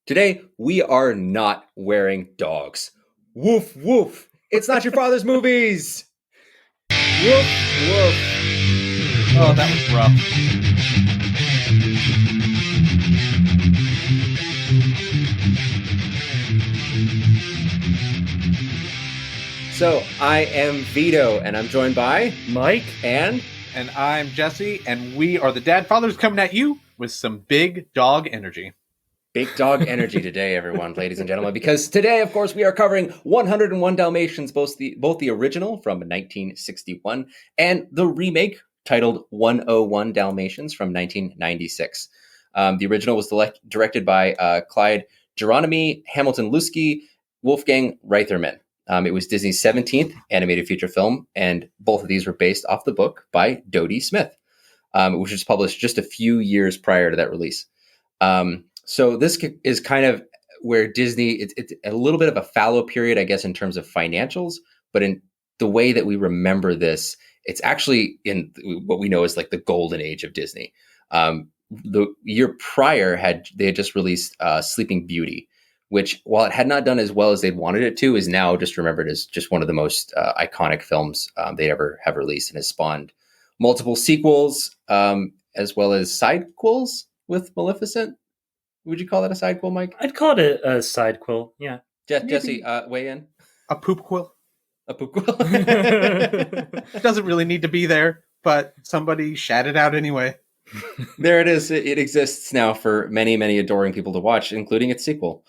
Today, we are not wearing dogs. Woof, woof. It's not your father's movies. Woof, woof. Oh, that was rough. So, I am Vito, and I'm joined by Mike and I'm Jesse, and we are the Dad Fathers coming at you with some big dog energy. Big Dog Energy today, everyone, ladies and gentlemen, because today, of course, we are covering 101 Dalmatians, both the original from 1961 and the remake titled 101 Dalmatians from 1996. The original was directed by Clyde Geronimi, Hamilton Lusky, Wolfgang Reitherman. It was Disney's 17th animated feature film, and both of these were based off the book by Dodie Smith, which was published just a few years prior to that release. So this is kind of where Disney, it's a little bit of a fallow period, I guess, in terms of financials, but in the way that we remember this, it's actually in what we know as like the golden age of Disney. The year prior, they had just released Sleeping Beauty, which, while it had not done as well as they'd wanted it to, is now just remembered as just one of the most iconic films they ever have released, and has spawned multiple sequels, as well as sidequels with Maleficent. Would you call that a sidequel, Mike? I'd call it a side quill, yeah. Jesse, weigh in. A poop quill. A poop quill. Doesn't really need to be there, but somebody shat it out anyway. There it is. It exists now for many, many adoring people to watch, including its sequel.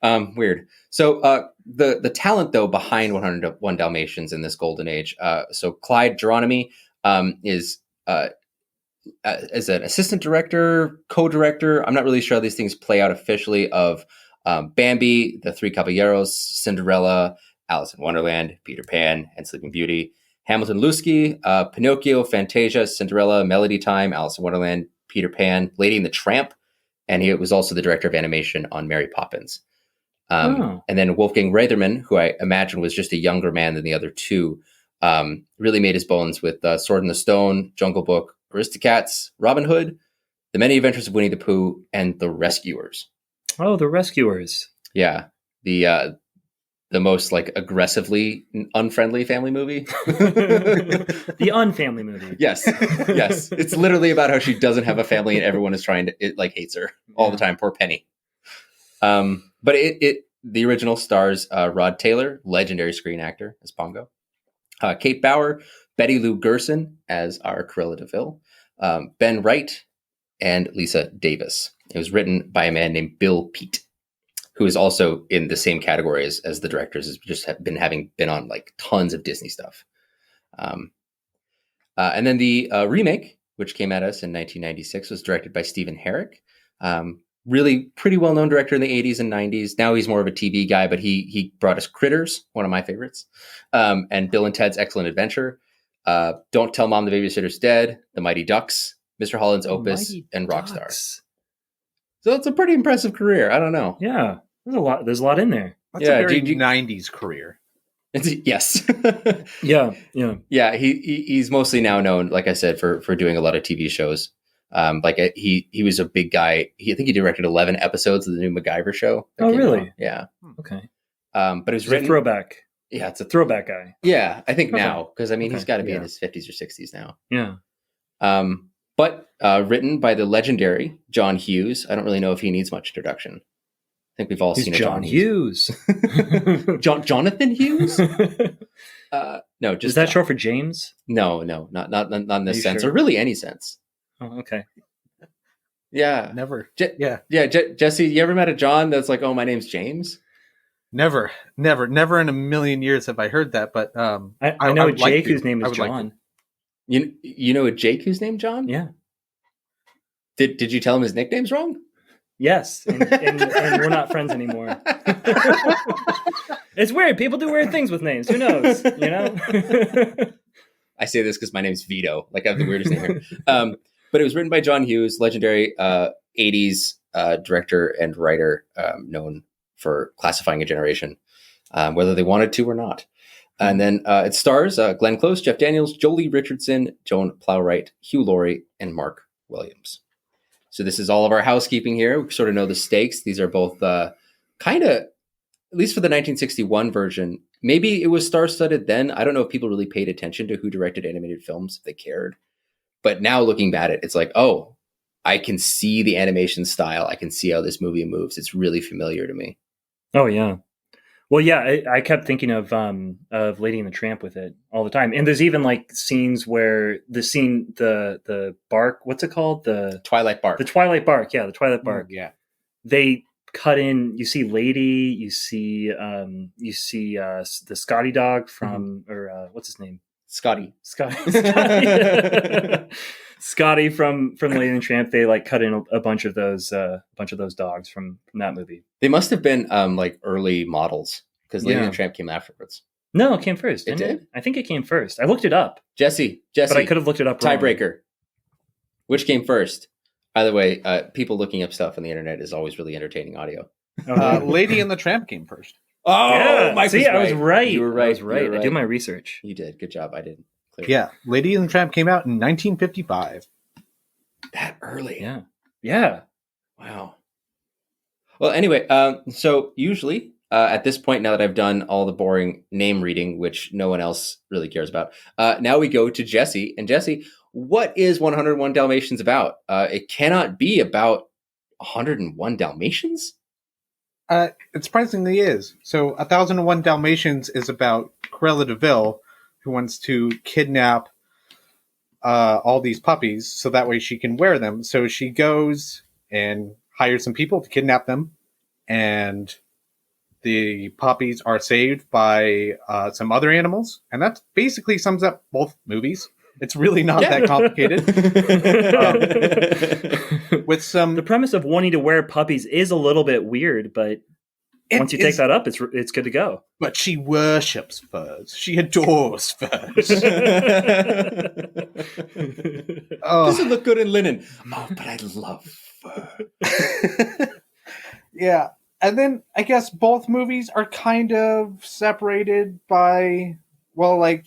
Weird. So the talent, though, behind 101 Dalmatians in this golden age. So Clyde Geronimi is as an assistant director, co-director. I'm not really sure how these things play out officially, of Bambi, The Three Caballeros, Cinderella, Alice in Wonderland, Peter Pan, and Sleeping Beauty. Hamilton Lusky, Pinocchio, Fantasia, Cinderella, Melody Time, Alice in Wonderland, Peter Pan, Lady and the Tramp, and he was also the director of animation on Mary Poppins. And then Wolfgang Reitherman, who I imagine was just a younger man than the other two, really made his bones with Sword in the Stone, Jungle Book, Aristocats, Robin Hood, The Many Adventures of Winnie the Pooh, and The Rescuers. Oh, The Rescuers. Yeah, the most like aggressively unfriendly family movie. The unfamily movie. Yes. It's literally about how she doesn't have a family and everyone is trying to, it like hates her all the time. Poor Penny. But the original stars Rod Taylor, legendary screen actor as Pongo, Kate Bauer, Betty Lou Gerson as our Cruella de Vil, Ben Wright, and Lisa Davis. It was written by a man named Bill Peet, who is also in the same category as the directors, has just been on like tons of Disney stuff. And then the remake, which came at us in 1996, was directed by Stephen Herrick. Really pretty well-known director in the 80s and 90s. Now he's more of a TV guy, but he brought us Critters, one of my favorites, and Bill and Ted's Excellent Adventure, Don't Tell Mom the Babysitter's Dead, The Mighty Ducks, Mr. Holland's Opus, and Rockstar. So that's a pretty impressive career. I don't know. Yeah, there's a lot in there. That's a very 90s career. Yes. Yeah. He's mostly now known, like I said, for doing a lot of TV shows. He was a big guy. I think he directed 11 episodes of the new MacGyver show. Oh, really? Out. Yeah. Okay. But it was written a throwback. Yeah, it's a throwback guy. Yeah, I think now, because I mean he's got to be in his 50s or 60s now. Yeah. But written by the legendary John Hughes. I don't really know if he needs much introduction. I think we've all seen John Hughes. Jonathan Hughes? No, just is that short for James? No, not in this sense, sure? or really any sense. Oh, okay. Yeah, never. Jesse, you ever met a John that's like, oh, my name's James? Never in a million years have I heard that. But I know a Jake whose name is John. You know a Jake whose name John? Yeah. Did you tell him his nickname's wrong? Yes, and we're not friends anymore. It's weird. People do weird things with names. Who knows? You know. I say this because my name's Vito. Like I have the weirdest name here. But it was written by John Hughes, legendary 80s director and writer, known for classifying a generation, whether they wanted to or not. And then it stars Glenn Close, Jeff Daniels, Jolie Richardson, Joan Plowright, Hugh Laurie, and Mark Williams. So this is all of our housekeeping here. We sort of know the stakes. These are both kind of, at least for the 1961 version, maybe it was star-studded then. I don't know if people really paid attention to who directed animated films, if they cared. But now looking back at it, it's like, oh, I can see the animation style. I can see how this movie moves. It's really familiar to me. Oh yeah. Well, yeah, I kept thinking of Lady and the Tramp with it all the time. And there's even like scenes where the bark, what's it called? The Twilight Bark. The Twilight Bark. Yeah, the Twilight Bark. Yeah. They cut in, you see Lady, you see the Scotty dog from, or what's his name? Scotty. Scotty from Lady and the Tramp. They like cut in a bunch of those dogs from that movie. They must have been like early models because Lady and the Tramp came afterwards. No, it came first. It did? I think it came first. I looked it up. Jesse, But I could have looked it up wrong. tiebreaker. Which came first? By the way, people looking up stuff on the internet is always really entertaining audio. Lady and the Tramp came first. Oh, yeah. Mike See, I was right. You were right. I was right. You were I do my research. You did. Good job. I didn't. Clearly. Yeah, Lady and the Tramp came out in 1955. That early. Yeah. Yeah. Wow. Well, anyway, so usually at this point, now that I've done all the boring name reading, which no one else really cares about, now we go to Jesse. And Jesse, what is 101 Dalmatians about? It cannot be about 101 Dalmatians? It surprisingly is. So 1001 Dalmatians is about Cruella de Vil, who wants to kidnap all these puppies so that way she can wear them. So she goes and hires some people to kidnap them, and the puppies are saved by some other animals. And that basically sums up both movies. It's really not that complicated. With some, the premise of wanting to wear puppies is a little bit weird, but once you take that up, it's good to go. But she worships furs. She adores furs. Oh. Doesn't look good in linen. Oh, but I love fur. Yeah. And then I guess both movies are kind of separated by, well, like,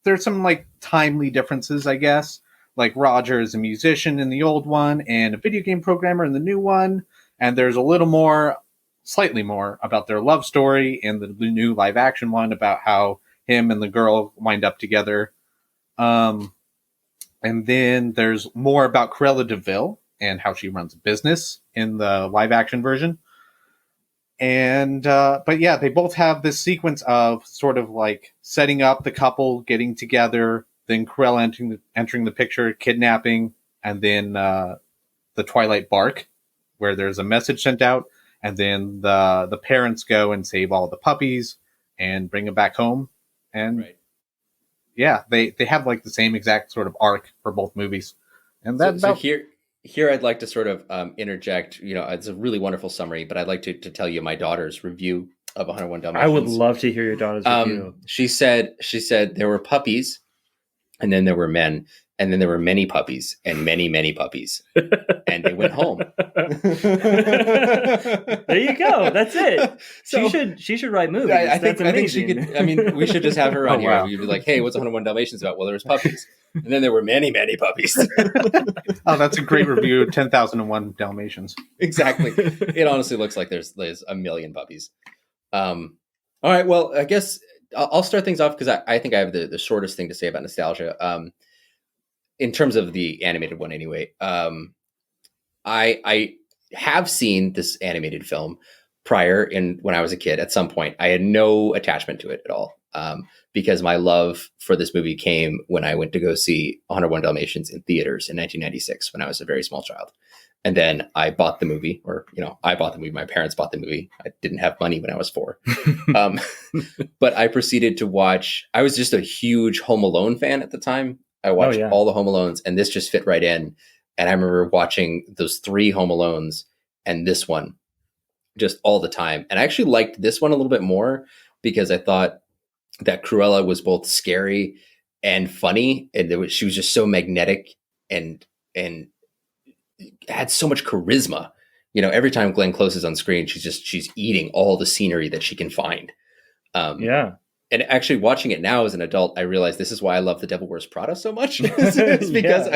there's some like timely differences, I guess. Like Roger is a musician in the old one and a video game programmer in the new one. And there's a little more, slightly more, about their love story in the new live action one, about how him and the girl wind up together. And then there's more about Cruella de Vil and how she runs a business in the live action version. And, but yeah, they both have this sequence of sort of like setting up the couple getting together, then Cruella entering the picture, kidnapping, and then the Twilight Bark, where there's a message sent out, and then the parents go and save all the puppies and bring them back home. And yeah, they have like the same exact sort of arc for both movies. And that's so here I'd like to sort of interject. You know, it's a really wonderful summary, but I'd like to tell you my daughter's review of 101 Dalmatians. I would love to hear your daughter's review. She said there were puppies, and then there were men, and then there were many puppies, and many puppies, and they went home. There you go. That's it. So, she should write movies. I think she could. I mean, we should just have her on here. Wow. We'd be like, "Hey, what's 101 Dalmatians about?" Well, there was puppies, and then there were many puppies. Oh, that's a great review of 10,001 Dalmatians. Exactly. It honestly looks like there's a million puppies. All right. Well, I guess I'll start things off because I think I have the shortest thing to say about nostalgia. In terms of the animated one, anyway. I have seen this animated film prior when I was a kid. At some point, I had no attachment to it at all. Because my love for this movie came when I went to go see 101 Dalmatians in theaters in 1996 when I was a very small child. And then I bought the movie, I bought the movie. My parents bought the movie. I didn't have money when I was 4. But I proceeded to watch. I was just a huge Home Alone fan at the time. I watched all the Home Alones, and this just fit right in. And I remember watching those 3 Home Alones and this one just all the time. And I actually liked this one a little bit more because I thought that Cruella was both scary and funny, and she was just so magnetic and had so much charisma. You know, every time Glenn Close is on screen, she's eating all the scenery that she can find. And actually watching it now as an adult, I realize this is why I love The Devil Wears Prada so much. It's because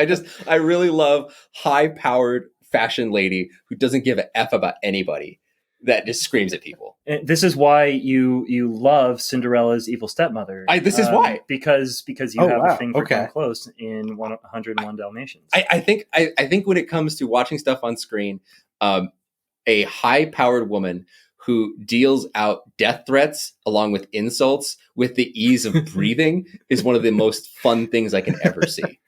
I really love high-powered, fashion lady who doesn't give a F about anybody that just screams at people. And this is why you love Cinderella's evil stepmother. This is why. Because you have a thing for Okay. Glenn Close in 101 Dalmatians. I think when it comes to watching stuff on screen, a high-powered woman who deals out death threats along with insults with the ease of breathing is one of the most fun things I can ever see.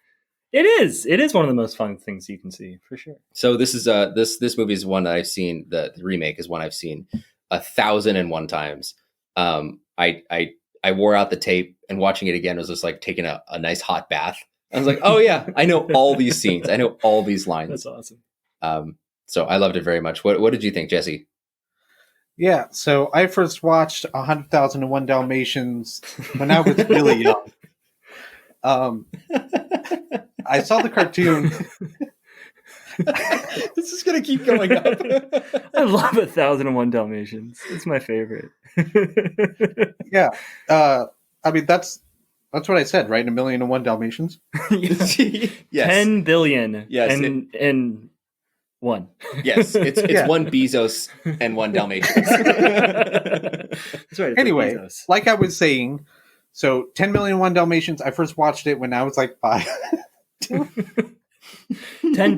It is one of the most fun things you can see, for sure. So this is this movie is one that I've seen. The remake is one I've seen 1,001 times. I wore out the tape, and watching it again was just like taking a nice hot bath. I was like, oh yeah, I know all these scenes. I know all these lines. That's awesome. So I loved it very much. What did you think, Jesse? Yeah, so I first watched 100,001 Dalmatians when I was really young. I saw the cartoon. This is gonna keep going up. I love 1,001 Dalmatians. It's my favorite. Yeah, I mean that's what I said, right? 1,000,001 Dalmatians. Yes. 10 billion. Yes, and one. Yes, it's Yeah. one Bezos and one Dalmatians. That's right. Anyway, like I was saying, so 10,000,001 Dalmatians. I first watched it when I was like 5. 10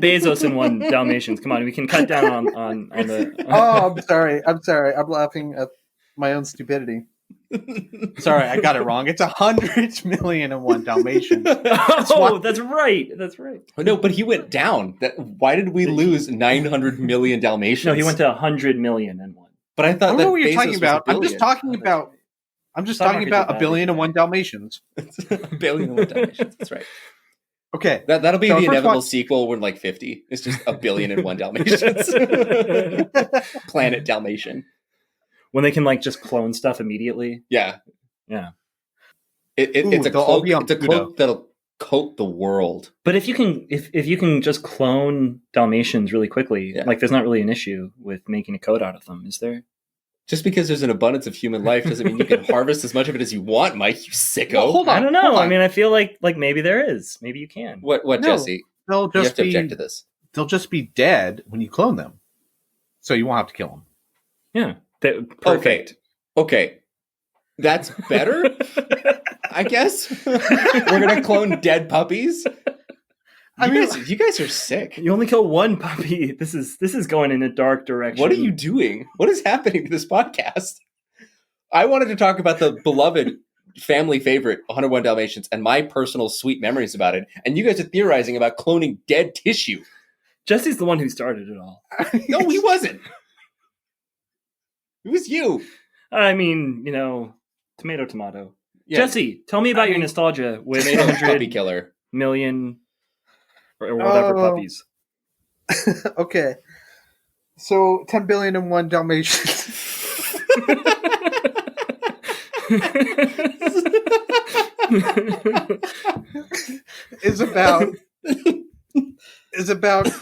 Bezos and one Dalmatians. Come on, we can cut down on the. Oh, I'm sorry. I'm laughing at my own stupidity. Sorry, I got it wrong. It's 100,000,001 Dalmatians. That's right. That's right. No, but he went down. Why did we lose 900 million Dalmatians? No, he went to 100 million and one. But I I thought don't that know what you're Bezos talking was about. a I'm just talking about. I'm just Stock talking market about did 1,000,001 Dalmatians. $1 billion and one Dalmatians. That's right. Okay, That'll be So the first inevitable watch- sequel when like 50. It's just 1 billion and one Dalmatians. Planet Dalmatian. When they can like just clone stuff immediately. Yeah. Yeah. It's a they'll all cloak. be on It's a Pluto. cloak that'll coat the world. But if you can just clone Dalmatians really quickly, Yeah. like there's not really an issue with making a coat out of them, is there? Just because there's an abundance of human life doesn't mean you can harvest as much of it as you want, Mike. You sicko. Well, hold on. I don't know. hold on. I mean, I feel like maybe there is. Maybe you can. What, No. Jesse? they'll You have just to be object to this. they'll just be dead when you clone them, so you won't have to kill them. Yeah. Perfect. Okay. That's better, I guess. We're gonna clone dead puppies. You guys are sick. You only kill one puppy. This is going in a dark direction. What are you doing? What is happening to this podcast? I wanted to talk about the beloved family favorite 101 Dalmatians and my personal sweet memories about it, and you guys are theorizing about cloning dead tissue. Jesse's the one who started it all. No, he wasn't. It was you. I mean, tomato. Yeah. Jesse, tell me about your nostalgia with Tomato puppy 100 killer. million or whatever Oh. puppies. Okay, so 10,000,001 Dalmatians. is about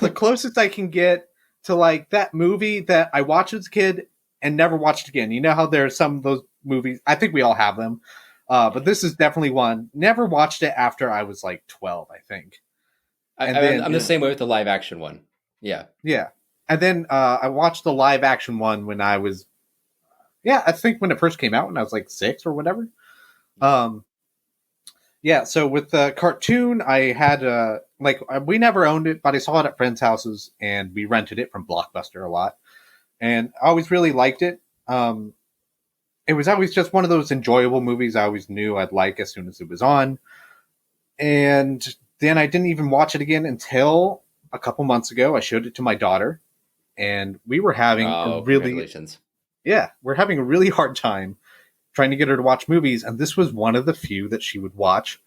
the closest I can get to like that movie that I watched as a kid and never watched again. You know how there are some of those movies, I think we all have them, but this is definitely one. Never watched it after I was like 12, I think. I'm the same way with the live action one. Yeah. Yeah. And then I watched the live action one when I was, I think when it first came out when I was like 6 or whatever. Yeah, so with the cartoon, I had we never owned it, but I saw it at friends' houses, and we rented it from Blockbuster a lot, and I always really liked it. It was always just one of those enjoyable movies I always knew I'd like as soon as it was on, and then I didn't even watch it again until a couple months ago. I showed it to my daughter, and we were having Congratulations. we're having a really hard time trying to get her to watch movies, and this was one of the few that she would watch.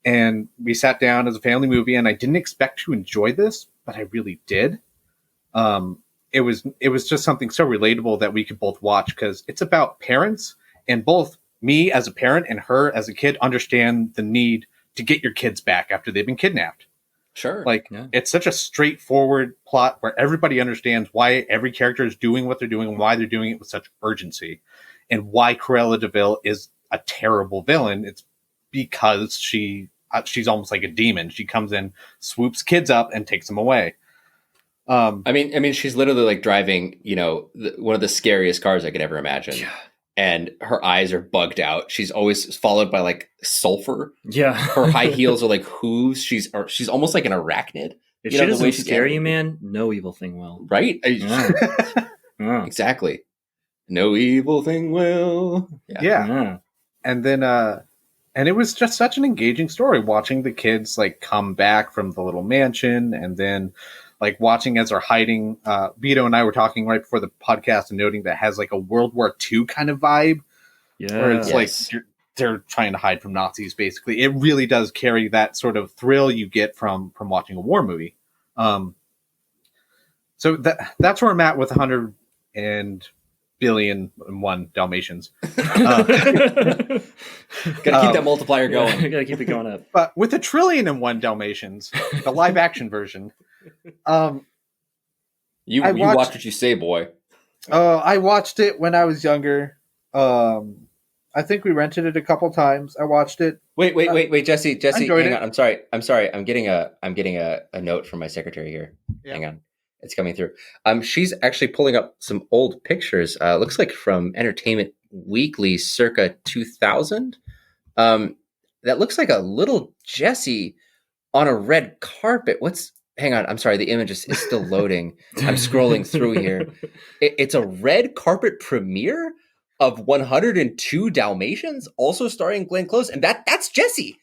And we sat down as a family movie, and I didn't expect to enjoy this, but I really did. It was just something so relatable that we could both watch, because it's about parents, and both me as a parent and her as a kid understand the need to get your kids back after they've been kidnapped. Sure. It's such a straightforward plot where everybody understands why every character is doing what they're doing and why they're doing it with such urgency, and why Cruella de Vil is a terrible villain. It's because she's almost like a demon. She comes in, swoops kids up, and takes them away. I mean, she's literally like driving, one of the scariest cars I could ever imagine. Yeah. And her eyes are bugged out. She's always followed by like sulfur. Yeah. Her high heels are like hooves. She's almost like an arachnid. If You she know, the way doesn't she's scare you, animated. man, no evil thing will. Right? Yeah. Yeah. Exactly. No evil thing will. Yeah. Yeah. And then and it was just such an engaging story watching the kids like come back from the little mansion, and then like watching as they're hiding. Vito and I were talking right before the podcast and noting that it has like a World War II kind of vibe, where it's Yes. like they're trying to hide from Nazis. Basically, it really does carry that sort of thrill you get from watching a war movie. So that's where I'm at with 100 and billion and one Dalmatians. Gotta keep that multiplier going. Gotta keep it going up. But with a trillion and one Dalmatians, the live action version, You I watch watched- what you say, boy. I watched it when I was younger. I think we rented it a couple times. I watched it. Wait, Jesse, enjoyed hang it. on. I'm sorry. I'm getting a note from my secretary here. Yeah. Hang on. It's coming through. She's actually pulling up some old pictures. Looks like from Entertainment Weekly circa 2000. That looks like a little Jesse on a red carpet. Hang on. I'm sorry. The image is still loading. I'm scrolling through here. It's a red carpet premiere of 102 Dalmatians, also starring Glenn Close, and that's Jesse.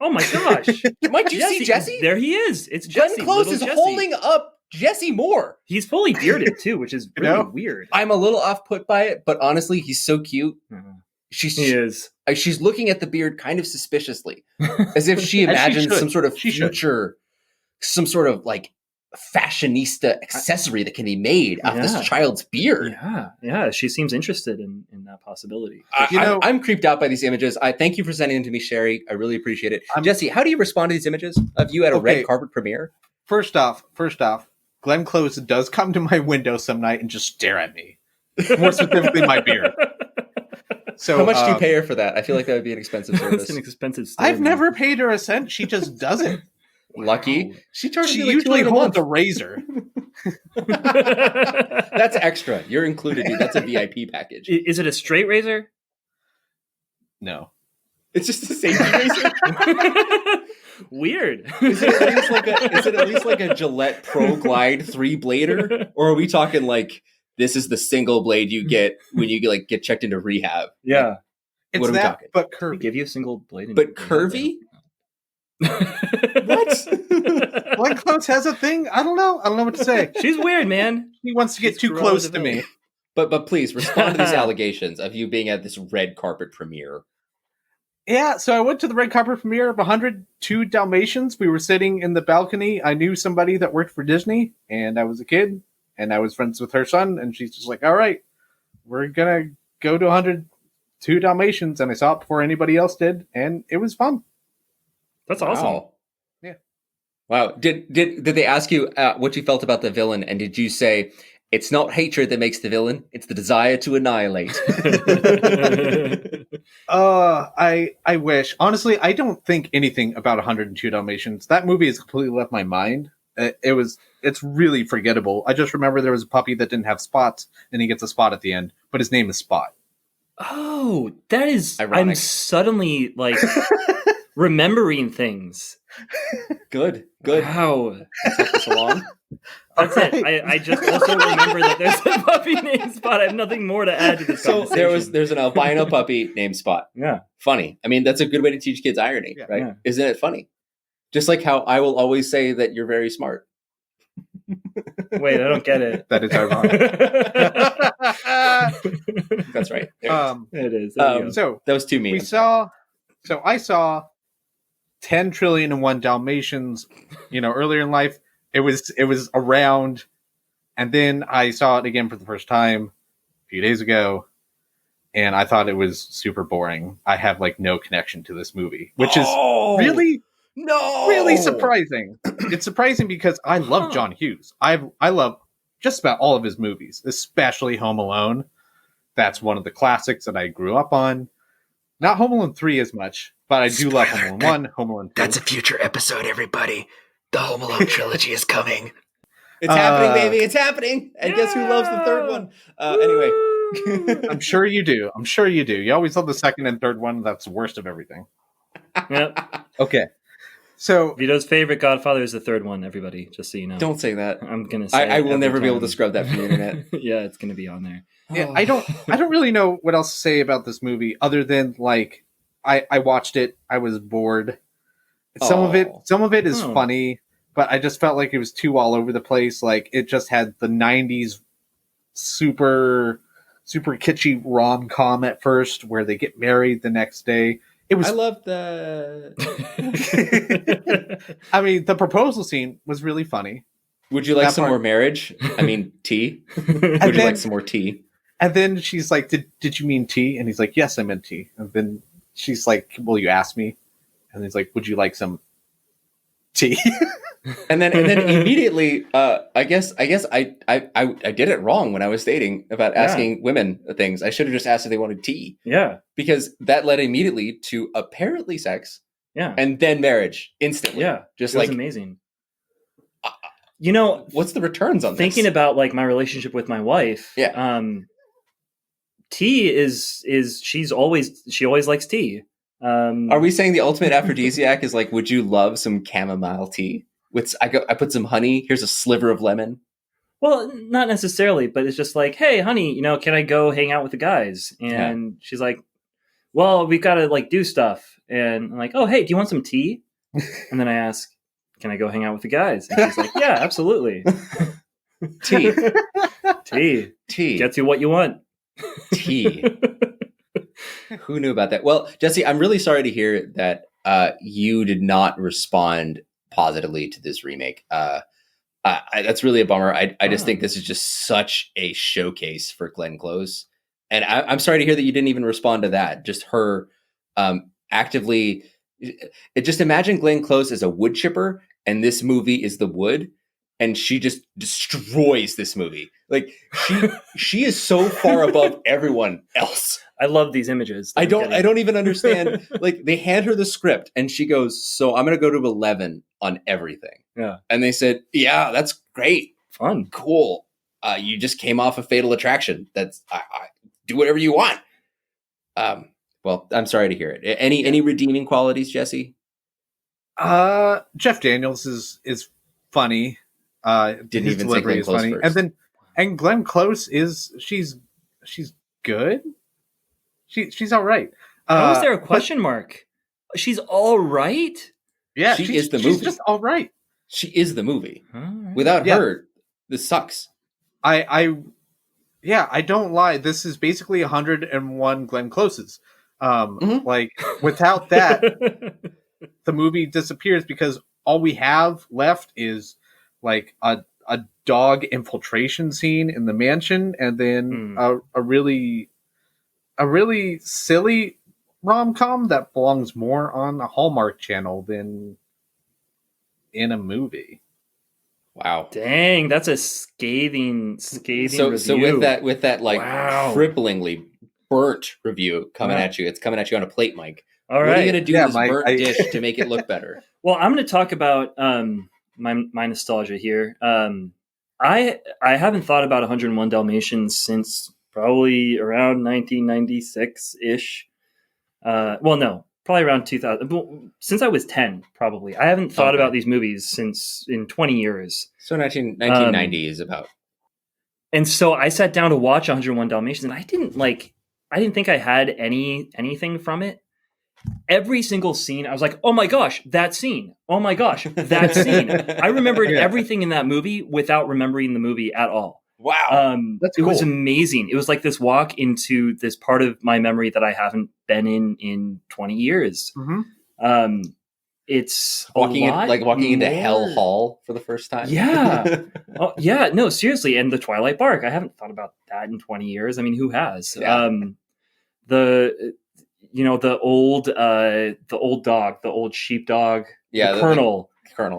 Oh my gosh. Might you see Jesse? There he is. It's Glenn Jesse. Close little is Jesse. holding up Jesse Moore. He's fully bearded too, which is really know? weird. I'm a little off put by it, but honestly, he's so cute. He is. She's looking at the beard kind of suspiciously, as if she As she imagines should. some sort of She should. future, some sort of like fashionista accessory that can be made out of Yeah. this child's beard. Yeah. She seems interested in that possibility. I'm creeped out by these images. I thank you for sending them to me, Sherry. I really appreciate it. Jesse, how do you respond to these images of you at a Okay. red carpet premiere? First off, Glenn Close does come to my window some night and just stare at me. More specifically, my beard. So How much do you pay her for that? I feel like that would be an expensive It's service. an expensive story. I've never paid her a cent. She just does it. Lucky. She charges She you like usually $200 a holds month. a razor. That's extra. You're included, dude. That's a VIP package. Is it a straight razor? No. It's just a safety razor. Weird. Is it at least like a Gillette Pro Glide 3-blader? Or are we talking like this is the single blade you get when you get checked into rehab? Yeah. It's What are we that, talking? but They curvy. give you a single blade. But curvy? What? Glenn Close has a thing. I don't know what to say. She's weird, man. He wants to get She's too growing close to to me. develop. But please respond to these allegations of you being at this red carpet premiere. Yeah, so I went to the red carpet premiere of 102 Dalmatians. We were sitting in the balcony. I knew somebody that worked for Disney, and I was a kid, and I was friends with her son, and she's just like, all right, we're going to go to 102 Dalmatians, and I saw it before anybody else did, and it was fun. That's awesome. Wow. Yeah. Wow. Did they ask you what you felt about the villain, and did you say it's not hatred that makes the villain; it's the desire to annihilate? I wish. Honestly, I don't think anything about 102 Dalmatians. That movie has completely left my mind. It's really forgettable. I just remember there was a puppy that didn't have spots, and he gets a spot at the end, but his name is Spot. Oh, that is. Ironic. I'm suddenly like remembering things. Good. Wow. Help us along. That's All it. right. I just also remember that there's a puppy named Spot. I have nothing more to add to this So conversation. there's an albino puppy named Spot. Yeah. Funny. I mean, that's a good way to teach kids irony, Yeah. right? Yeah. Isn't it funny? Just like how I will always say that you're very smart. Wait, I don't get it. That is ironic. That's right. There it is. It is. There you go. So Those two memes. I saw 10 trillion and one Dalmatians, earlier in life. It was around, and then I saw it again for the first time a few days ago, and I thought it was super boring. I have no connection to this movie, which is really surprising. It's surprising because I love John Hughes. I love just about all of his movies, especially Home Alone. That's one of the classics that I grew up on. Not Home Alone 3 as much, but I do love Home Alone 1, Home Alone 2. That's a future episode, everybody. The Home Alone trilogy is coming. It's happening, baby. It's happening. And guess who loves the third one? Anyway. I'm sure you do. I'm sure you do. You always love the second and third one. That's the worst of everything. Yep. Okay. So Vito's favorite Godfather is the third one, everybody, just so you know. Don't say that. I'm going to say I will every never be able time. to scrub that from the internet. Yeah, it's going to be on there. yeah, I don't really know what else to say about this movie other than like I watched it. I was bored. Some of it is Oh. funny, but I just felt like it was too all over the place. Like it just had the 90s super kitschy rom-com at first where they get married the next day. It was I love that. I mean, the proposal scene was really funny. Would you like That some part- more marriage? I mean, tea? Would you then- like some more tea? And then she's like, did you mean tea? And he's like, yes, I meant tea. And then she's like, will you ask me? And he's like, would you like some tea? And then immediately, I guess I did it wrong when I was dating about asking women things. I should have just asked if they wanted tea, Yeah. because that led immediately to apparently sex Yeah. and then marriage instantly. Yeah. Just It was like, amazing. You know, what's the returns on thinking this? about like my relationship with my wife, tea is she always likes tea. Are we saying the ultimate aphrodisiac is like, would you love some chamomile tea? I put some honey. Here's a sliver of lemon. Well, not necessarily, but it's just like, hey, honey, can I go hang out with the guys? And she's like, well, we've got to like do stuff. And I'm like, oh, hey, do you want some tea? And then I ask, can I go hang out with the guys? And she's like, yeah, absolutely. Tea. Tea. Get you what you want. Tea. Who knew about that? Well, Jesse, I'm really sorry to hear that you did not respond positively to this remake. That's really a bummer. I just think this is just such a showcase for Glenn Close. And I'm sorry to hear that you didn't even respond to that. Just her actively... Just imagine Glenn Close as a wood chipper, and this movie is the wood, and she just destroys this movie. Like she is so far above everyone else. I love these images. I don't even understand. Like, they hand her the script and she goes, so I'm going to go to 11 on everything. Yeah. And they said, yeah, that's great. Fun. Cool. You just came off a Fatal Attraction. That's I do whatever you want. Well, I'm sorry to hear it. Any redeeming qualities, Jesse? Jeff Daniels is funny. Didn't his even say delivery Glenn is Close funny. first. And Glenn Close she's good. She's all right. How is there a question mark? She's all right. Yeah, she is the she's movie. just all right. She is the movie. Right. Without her, this sucks. I don't lie. This is basically 101 Glenn Closes. Like without that, the movie disappears because all we have left is like a dog infiltration scene in the mansion, and then a really silly rom-com that belongs more on a Hallmark channel than in a movie. Wow. Dang, that's a scathing review. So with that like Wow. cripplingly burnt review coming at you, it's coming at you on a plate, Mike. All What right. are you going to do to this Mike, burnt dish to make it look better? Well, I'm going to talk about my nostalgia here. I haven't thought about 101 Dalmatians since probably around 1996-ish. Well, no, probably around 2000. Since I was 10, probably. I haven't thought about these movies since in 20 years. So 1990 is about. And so I sat down to watch 101 Dalmatians, and I didn't think I had anything from it. Every single scene, I was like, oh my gosh, that scene. Oh my gosh, that scene. I remembered everything in that movie without remembering the movie at all. Wow. That's It cool. was amazing. It was like this walk into this part of my memory that I haven't been in 20 years. Mm-hmm. It's walking into more. Hell Hall for the first time. Yeah. Oh, yeah. No, seriously. And the Twilight Bark. I haven't thought about that in 20 years. I mean, who has? Yeah. The old dog, the old sheepdog, Yeah, the Colonel,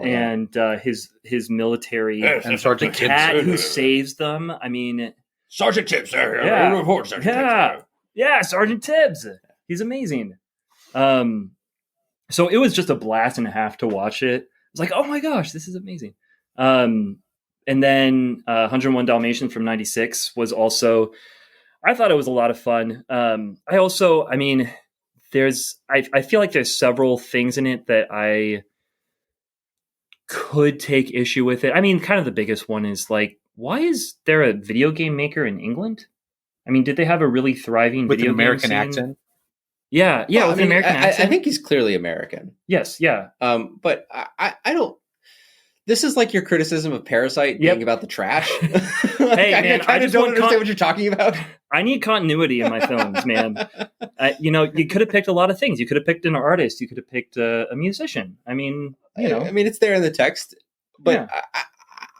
and and his military, And the Sergeant cat Tibbs. who saves them. I mean, Sergeant Tibbs. Yeah. Report, Sergeant Yeah. Tibbs. yeah, Sergeant Tibbs. He's amazing. So it was just a blast and a half to watch it. I was like, oh my gosh, this is amazing. And then 101 Dalmatians from 96 was also, I thought it was a lot of fun. I mean, I feel like there's several things in it that I could take issue with it. I mean, kind of the biggest one is like, why is there a video game maker in England? I mean, did they have a really thriving With video an American game scene? accent. Yeah, Well, with I an mean, American I accent. think he's clearly American. Yes, yeah. But I don't. This is like your criticism of Parasite being about the trash. Hey, man, I kind of don't understand what you're talking about. I need continuity in my films, man. You could have picked a lot of things. You could have picked an artist. You could have picked a musician. I mean, I mean, it's there in the text, but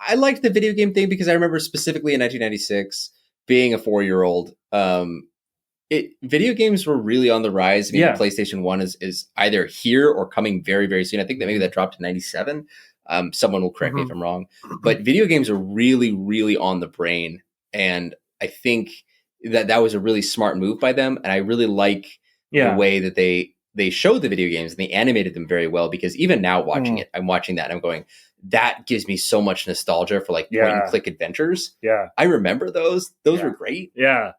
I liked the video game thing because I remember specifically in 1996 being a 4-year-old. Video games were really on the rise. I mean, the PlayStation 1 is either here or coming very, very soon. I think that maybe that dropped to 97. Someone will correct me if I'm wrong, but video games are really, really on the brain. And I think that was a really smart move by them. And I really like the way that they showed the video games and they animated them very well, because even now watching it, I'm watching that and I'm going, that gives me so much nostalgia for like point and click adventures. Yeah. I remember those. Those were great. Yeah.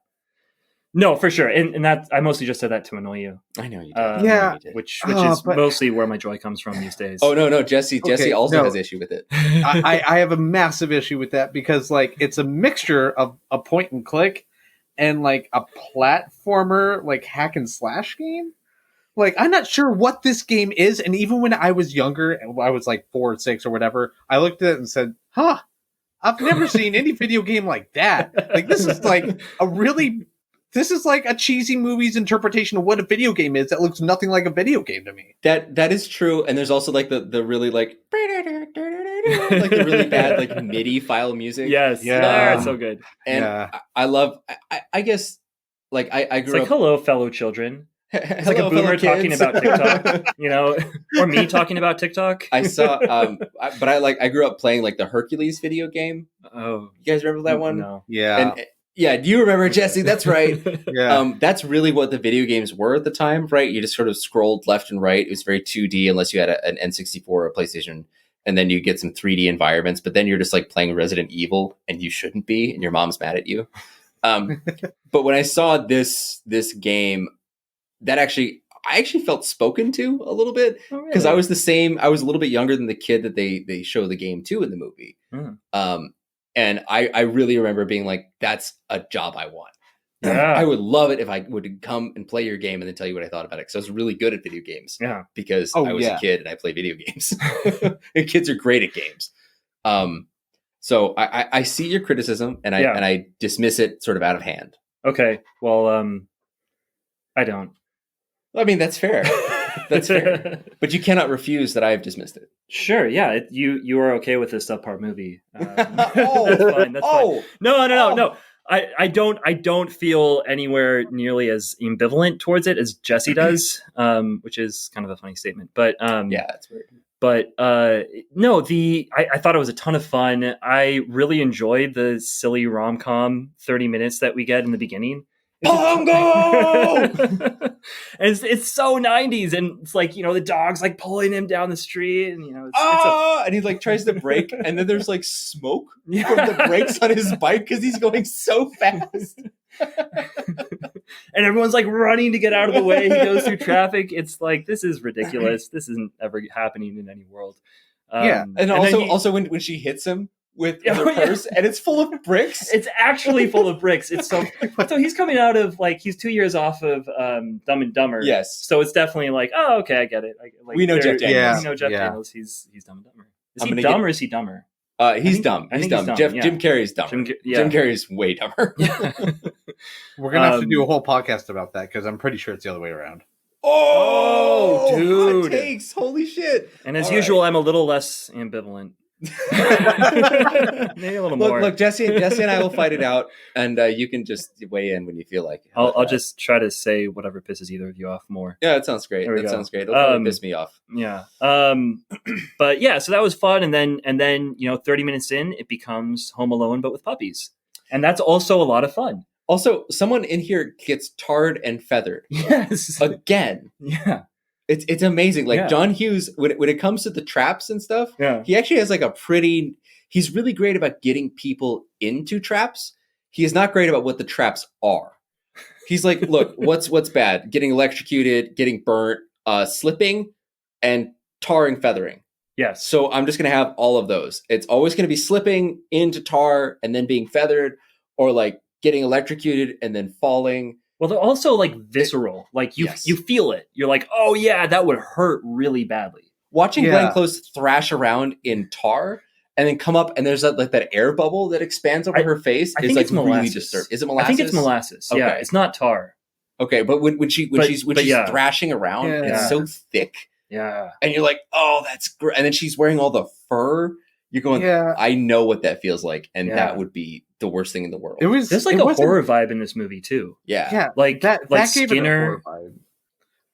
No, for sure. And that, I mostly just said that to annoy you. I know you did. Which is mostly where my joy comes from these days. Oh, no. Jesse also has issue with it. I have a massive issue with that because like it's a mixture of a point and click and like a platformer, like hack and slash game. Like, I'm not sure what this game is. And even when I was younger, I was like 4 or 6 or whatever, I looked at it and said, I've never seen any video game like that. Like, this is like this is like a cheesy movie's interpretation of what a video game is that looks nothing like a video game to me. That is true. And there's also like the really like the really bad like MIDI file music. Yes. Yeah. It's so good. And I love, I guess, like I grew up. Hello, fellow children. It's like Hello, a boomer talking kids. about TikTok, or me talking about TikTok. I saw, I grew up playing like the Hercules video game. Oh, you guys remember that one? No. Yeah. And, do you remember, Jesse? That's right. Yeah. That's really what the video games were at the time, right? You just sort of scrolled left and right. It was very 2D unless you had an N64 or a PlayStation, and then you get some 3D environments. But then you're just like playing Resident Evil, and you shouldn't be, and your mom's mad at you. But when I saw this game, I actually felt spoken to a little bit, because I was the same. I was a little bit younger than the kid that they show the game to in the movie. And I really remember being like, that's a job I want. Yeah. I would love it if I would come and play your game and then tell you what I thought about it. Because I was really good at video games. Yeah. Because I was a kid and I play video games. And kids are great at games. So I see your criticism and I dismiss it sort of out of hand. Okay. Well, I don't. I mean, that's fair. That's fair. But you cannot refuse that I have dismissed it. Sure, yeah. You are okay with this subpar movie. That's fine. That's fine. No. I don't feel anywhere nearly as ambivalent towards it as Jesse does, which is kind of a funny statement. But that's weird. But no, I thought it was a ton of fun. I really enjoyed the silly rom-com 30 minutes that we get in the beginning. Bongo! And it's so 90s, and it's like, the dog's like pulling him down the street, and and he like tries to brake, and then there's like smoke from the brakes on his bike because he's going so fast. And everyone's like running to get out of the way. He goes through traffic. It's like, this is ridiculous. This isn't ever happening in any world. And also when she hits him with her purse, and it's full of bricks. It's actually full of bricks. It's so he's coming out of like, he's 2 years off of Dumb and Dumber. Yes. So it's definitely like, oh, okay, I get it. We know Jeff Daniels. Yeah. We know Jeff Daniels. He's Dumb and Dumber. Is he dumb or is he dumber? He's dumb. He's dumb. Jim Carrey's dumber. Jim Carrey's way dumber. We're gonna have to do a whole podcast about that because I'm pretty sure it's the other way around. Oh, dude! Hot takes. Holy shit! And as usual, I'm a little less ambivalent. Maybe a little more. Look, Jesse and I will fight it out, and you can just weigh in when you feel like it. I'll just try to say whatever pisses either of you off more. Yeah, that sounds great. Sounds great. It'll probably piss me off. Yeah. But yeah, so that was fun, and then 30 minutes in, it becomes Home Alone but with puppies, and that's also a lot of fun. Also, someone in here gets tarred and feathered. Yes. Again. Yeah. It's amazing. Like John Hughes, when it comes to the traps and stuff, he actually has like he's really great about getting people into traps. He is not great about what the traps are. He's like, look, what's bad? Getting electrocuted, getting burnt, slipping, and tarring, feathering. Yes. So I'm just going to have all of those. It's always going to be slipping into tar and then being feathered, or like getting electrocuted and then falling. Well, they're also like visceral. Like you feel it. You're like, oh yeah, that would hurt really badly. Watching Glenn Close thrash around in tar and then come up and there's that air bubble that expands over her face I is think like it's molasses. really disturbing. Is it molasses? I think it's molasses. Okay. Yeah, it's not tar. Okay, but when she's thrashing around, it's so thick. Yeah. And you're like, oh, that's great. And then she's wearing all the fur. You're going, I know what that feels like. And that would be the worst thing in the world. There's like a horror vibe in this movie too. Yeah. Yeah. Like that gave Skinner. it a horror vibe.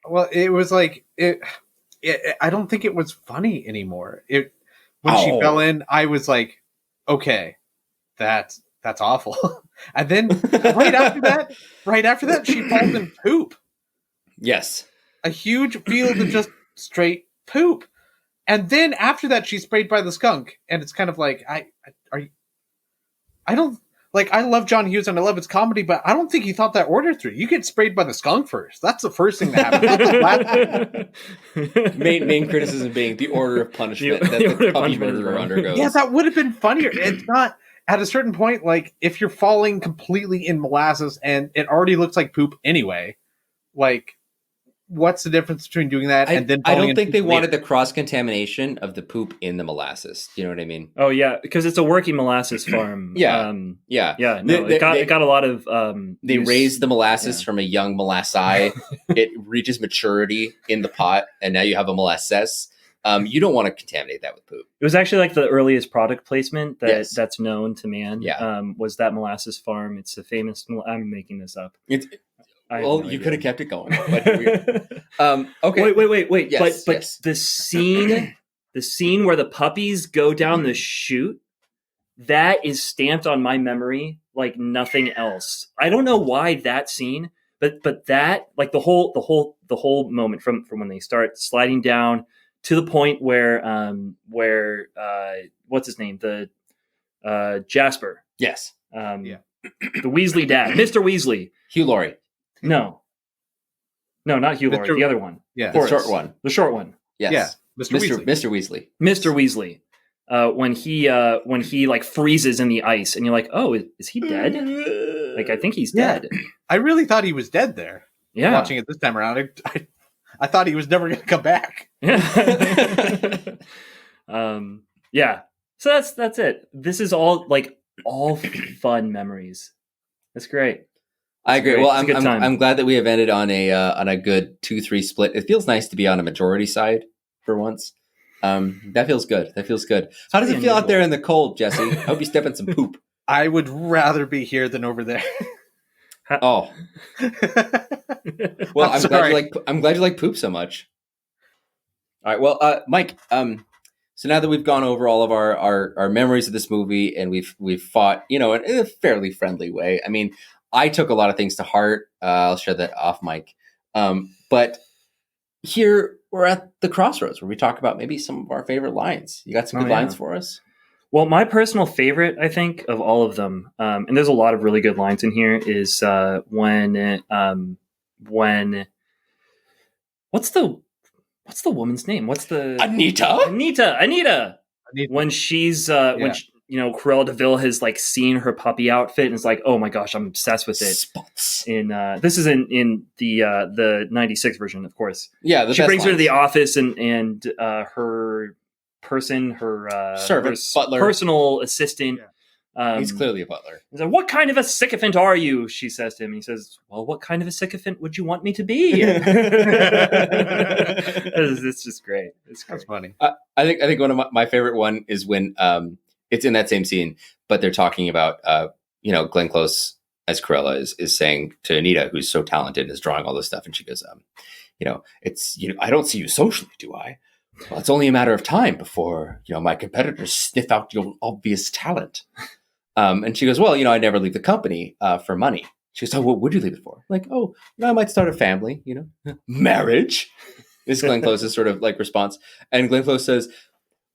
Well, it was like I don't think it was funny anymore. When she fell in, I was like, okay, that's awful. And then right after that, she falls in poop. Yes. A huge field of just straight poop. And then after that, she's sprayed by the skunk. And it's kind of like, I love John Hughes and I love his comedy, but I don't think he thought that order through. You get sprayed by the skunk first. That's the first thing that happens. That's the last thing. Main criticism being the order of punishment that the puppy murderer undergoes. Yeah, that would have been funnier. It's not, at a certain point, like, if you're falling completely in molasses and it already looks like poop anyway, like, what's the difference between doing that and then I don't think they wanted the cross-contamination of the poop in the molasses. Do you know what I mean? Oh, yeah, because it's a working molasses farm. Yeah. No, They got a lot of... they raise the molasses from a young molassi. It reaches maturity in the pot, and now you have a molasses. You don't want to contaminate that with poop. It was actually like the earliest product placement that's known to man. Yeah. Was that molasses farm. It's a famous... I'm making this up. You could have kept it going. But okay. Wait. Yes, but the scene where the puppies go down the chute, that is stamped on my memory like nothing else. I don't know why that scene, but that, like the whole moment from when they start sliding down to the point where what's his name? The Jasper. Yes. The Weasley dad, Mr. Weasley. Hugh Laurie. No, not Hugh Laurie. The other one. Yeah. The short one. The short one. Yes. Yeah. Mr. Weasley. Mr. Weasley. When he like freezes in the ice and you're like, oh, is he dead? Like, I think he's dead. I really thought he was dead there. Yeah. Watching it this time around, I thought he was never going to come back. Yeah. Yeah. So that's it. This is all fun memories. That's great. I agree. Great. Well, I'm glad that we have ended on a good 2-3 split. It feels nice to be on a majority side for once. That feels good. How does it feel out there in the cold, Jesse? I hope you step in some poop. I would rather be here than over there. Oh. Well, I'm glad you like poop so much. All right. Well, Mike, so now that we've gone over all of our memories of this movie and we've fought, in a fairly friendly way. I mean, I took a lot of things to heart. I'll share that off mic. But here we're at the crossroads where we talk about maybe some of our favorite lines. You got some good lines for us? Well, my personal favorite, I think, of all of them, and there's a lot of really good lines in here, is when what's the woman's name? What's the Anita? When she's Cruella de Vil has like seen her puppy outfit and is like, oh my gosh, I'm obsessed with it. Spots. This is in the 96 version, of course. Yeah, she brings her to the office and her servant, butler, personal assistant. Yeah. He's clearly a butler. He's like, what kind of a sycophant are you? She says to him. And he says, well, what kind of a sycophant would you want me to be? It's just great. It's great. That's funny. I think one of my favorite one is when it's in that same scene, but they're talking about Glenn Close as Cruella is saying to Anita, who's so talented, is drawing all this stuff, and she goes, it's I don't see you socially, do I? Well, it's only a matter of time before my competitors sniff out your obvious talent. And she goes, well, I never leave the company for money. She goes, oh, what would you leave it for? Like, oh, I might start a family. Marriage is Glenn Close's sort of like response. And Glenn Close says,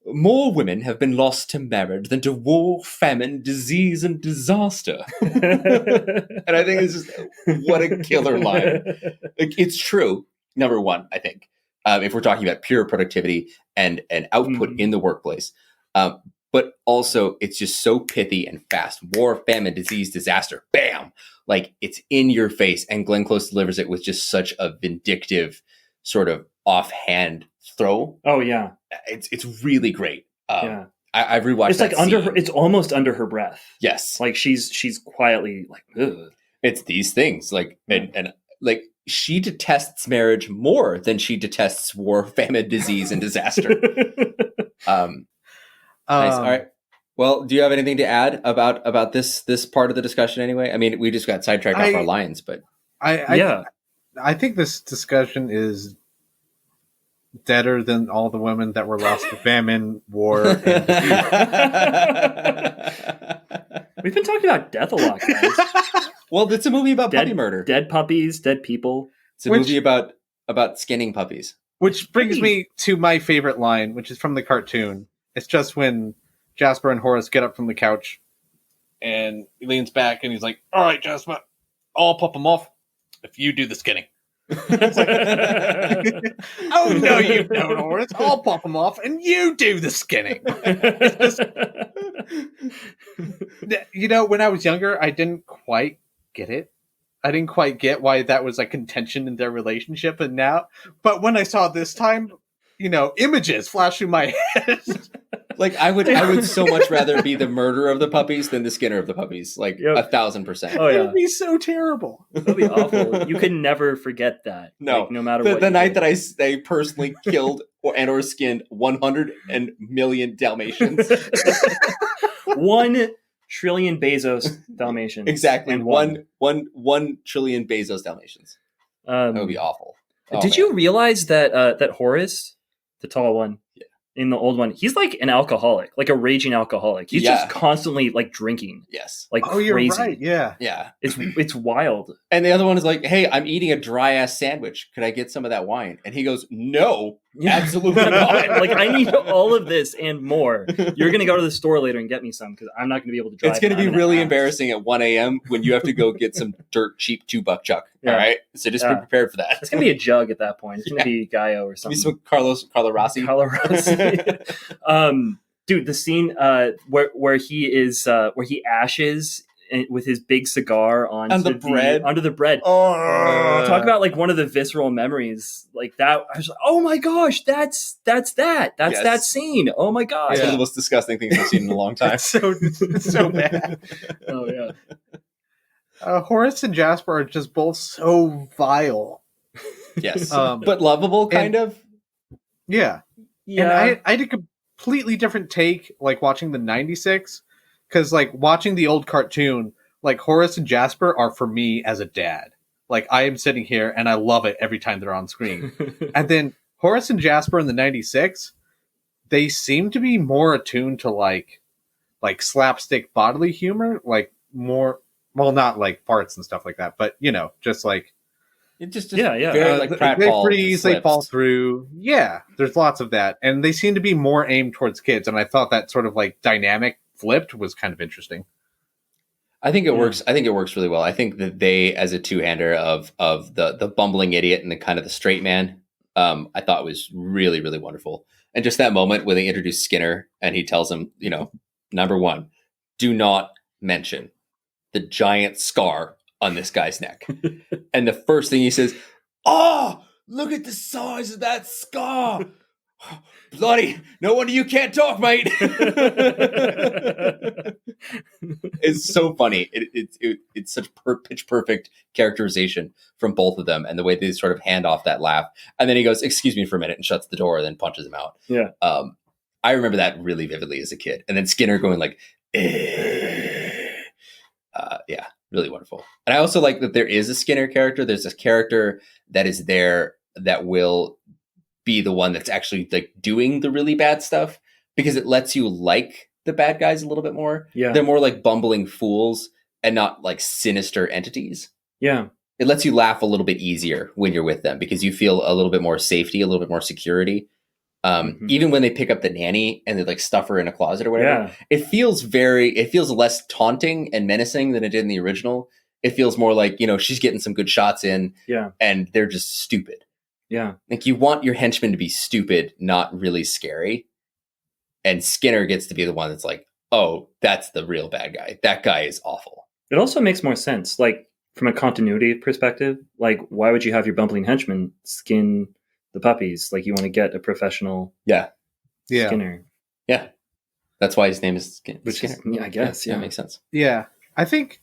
more women have been lost to marriage than to war, famine, disease, and disaster. And I think it's just, what a killer line. Like, it's true, number one, I think, if we're talking about pure productivity and output in the workplace. But also, it's just so pithy and fast. War, famine, disease, disaster. Bam! Like, it's in your face. And Glenn Close delivers it with just such a vindictive, sort of offhand throw. Oh, yeah. It's really great. Yeah. I've rewatched It's like under her, it's almost under her breath. Yes. Like she's quietly like, ugh. It's these things. Like, and like, she detests marriage more than she detests war, famine, disease, and disaster. Nice. All right. Well, do you have anything to add about this part of the discussion anyway? I mean, we just got sidetracked off our lines, but I think this discussion is deader than all the women that were lost to famine, war, and disease. We've been talking about death a lot, guys. Well, it's a movie about puppy murder. Dead puppies, dead people. It's a movie about skinning puppies. Which brings me to my favorite line, which is from the cartoon. It's just when Jasper and Horace get up from the couch and he leans back and he's like, "All right, Jasper, I'll pop them off if you do the skinning." It's like, oh, no, you don't, Horace. I'll pop them off and you do the skinning. It's just, when I was younger, I didn't quite get it. I didn't quite get why that was a contention in their relationship. And now, but when I saw this time, images flash through my head. Like, I would so much rather be the murderer of the puppies than the skinner of the puppies. Like, 1,000%. Oh, yeah. It would be so terrible. That would be awful. You can never forget that. No. Like, no matter what. The night that I personally killed or skinned 100 million Dalmatians. 1 trillion Bezos Dalmatians. Exactly. And 1 trillion Bezos Dalmatians. That would be awful. Did you realize that Horace, the tall one, in the old one, he's like an alcoholic, like a raging alcoholic. He's just constantly like drinking. Yes. Like crazy. You're right. Yeah. Yeah. It's wild. And the other one is like, "Hey, I'm eating a dry ass sandwich. Could I get some of that wine?" And he goes, "No, absolutely not. Like, I need all of this and more. You're going to go to the store later and get me some because I'm not going to be able to drive. It's going to be really embarrassing at 1 a.m. when you have to go get some dirt cheap $2 chuck. Yeah. All right. So just be prepared for that. It's going to be a jug at that point. It's going to be Gallo or something. Maybe some Carlo Rossi. Dude, the scene where he ashes with his big cigar under the bread. Oh, talk about like one of the visceral memories like that. I was like, oh my gosh, that's that scene. Oh my gosh, it's one of the most disgusting things I've seen in a long time. It's so bad. Oh yeah. Horace and Jasper are just both so vile. Yes, but lovable, kind of. Yeah. And I had a completely different take, like watching the '96. Because, like, watching the old cartoon, like, Horace and Jasper are for me as a dad. Like, I am sitting here and I love it every time they're on screen. And then Horace and Jasper in the '96, they seem to be more attuned to, like slapstick bodily humor. Like, more, well, not like farts and stuff like that, but, just like... It just very, like, they freeze, they fall through. Yeah, there's lots of that. And they seem to be more aimed towards kids. And I thought that sort of, like, dynamic flipped was kind of interesting. I think it works. I think it works really well. I think that they, as a two-hander of the bumbling idiot and the kind of the straight man, I thought was really, really wonderful. And just that moment when they introduce Skinner and he tells him, number one, do not mention the giant scar on this guy's neck. And the first thing he says, "Oh, look at the size of that scar. Bloody, no wonder you can't talk, mate." It's so funny. It's such pitch perfect characterization from both of them, and the way they sort of hand off that laugh. And then he goes, "Excuse me for a minute," and shuts the door, and then punches him out. Yeah. I remember that really vividly as a kid. And then Skinner going like, yeah, really wonderful. And I also like that there is a Skinner character. There's this character that is there that will be the one that's actually like doing the really bad stuff, because it lets you like the bad guys a little bit more. Yeah. They're more like bumbling fools and not like sinister entities. Yeah. It lets you laugh a little bit easier when you're with them because you feel a little bit more safety, a little bit more security. Even when they pick up the nanny and they like stuff her in a closet or whatever, Yeah. it feels less taunting and menacing than it did in the original. It feels more like, she's getting some good shots in, Yeah. and they're just stupid. Yeah. Like, you want your henchmen to be stupid, not really scary. And Skinner gets to be the one that's like, oh, that's the real bad guy. That guy is awful. It also makes more sense, like from a continuity perspective. Like, why would you have your bumbling henchman skin the puppies? Like, you want to get a professional Yeah. Skinner. Yeah. That's why his name is Skinner. Yeah, I guess. Yeah, that makes sense. Yeah, I think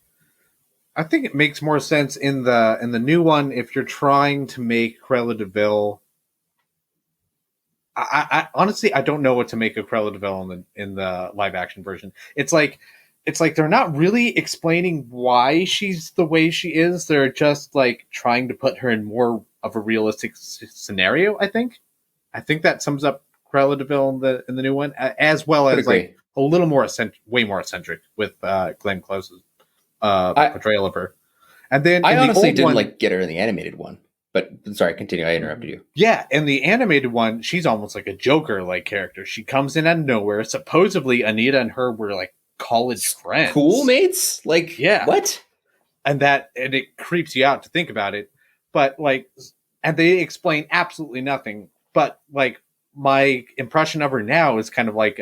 it makes more sense in the new one if you're trying to make Cruella de Vil. I honestly I don't know what to make of Cruella de Vil in the live action version. It's like they're not really explaining why she's the way she is. They're just like trying to put her in more of a realistic scenario. I think that sums up Cruella de Vil in the new one, as well as like a little more way more eccentric with Glenn Close's portrayal of her. And then I honestly didn't get her in the animated one. But sorry, continue. I interrupted you. Yeah, in the animated one, she's almost like a Joker-like character. She comes in out of nowhere. Supposedly, Anita and her were like college friends, schoolmates. Like, yeah, what? And it creeps you out to think about it. But like, and they explain absolutely nothing. But like, my impression of her now is kind of like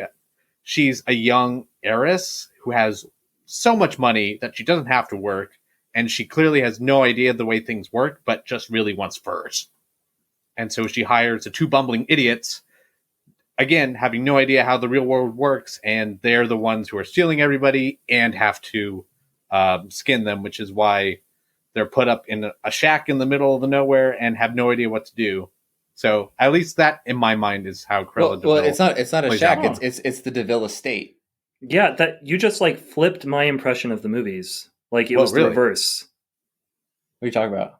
she's a young heiress who has so much money that she doesn't have to work. And she clearly has no idea the way things work, but just really wants furs. And so she hires the two bumbling idiots, again, having no idea how the real world works. And they're the ones who are stealing everybody and have to skin them, which is why they're put up in a shack in the middle of the nowhere and have no idea what to do. So at least that, in my mind, is how Cruella de Vil. It's not a shack. It's the de Vil estate. Yeah, that you just like flipped my impression of the movies. Like it was the reverse. What are you talking about?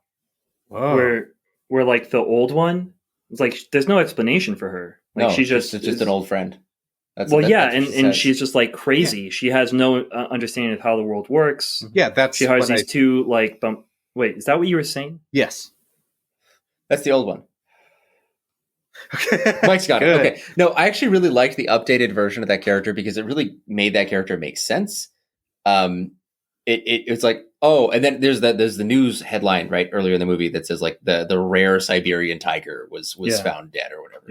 Whoa. Where like the old one, it's like there's no explanation for her. Like she's just an old friend. And she's just like crazy. Yeah. She has no understanding of how the world works. Yeah, she hires these two like Wait, is that what you were saying? Yes, that's the old one. Mike's got it. Okay. No, I actually really liked the updated version of that character because it really made that character make sense. It's like, oh, and then there's the news headline right earlier in the movie that says like the rare Siberian tiger was found dead or whatever.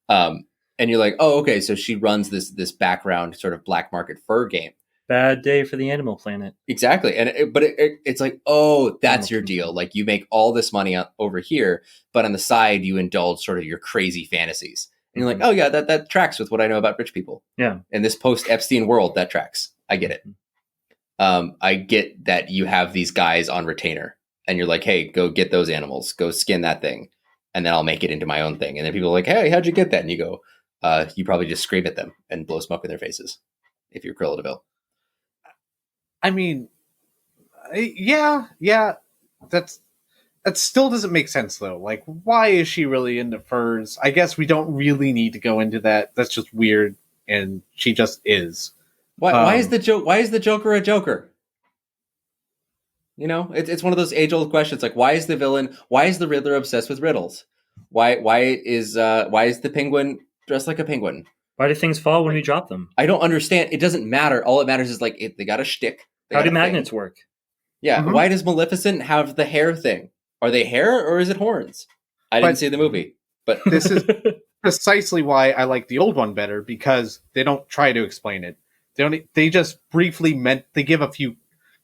Yeah. And you're like, oh, okay, so she runs this background sort of black market fur game. Bad day for the Animal Planet. Exactly, and it's like, oh, that's your deal. Like you make all this money over here, but on the side you indulge sort of your crazy fantasies. And you're like, oh yeah, that tracks with what I know about rich people. Yeah. In this post-Epstein world, that tracks. I get it. I get that you have these guys on retainer and you're like, hey, go get those animals, go skin that thing. And then I'll make it into my own thing. And then people are like, hey, how'd you get that? And you go, you probably just scream at them and blow smoke in their faces. If you're Cruella de Vil. I mean, yeah. That still doesn't make sense though. Like, why is she really into furs? I guess we don't really need to go into that. That's just weird. And she just is. Why is the Joker a Joker? You know, it's one of those age-old questions. Like, why is the Riddler obsessed with riddles? Why is the Penguin dressed like a penguin? Why do things fall when we drop them? I don't understand. It doesn't matter. All it matters is like they got a shtick. How do magnets work? Yeah. Mm-hmm. Why does Maleficent have the hair thing? Are they hair or is it horns? I didn't see the movie, but this is precisely why I like the old one better because they don't try to explain it. They just briefly they give a few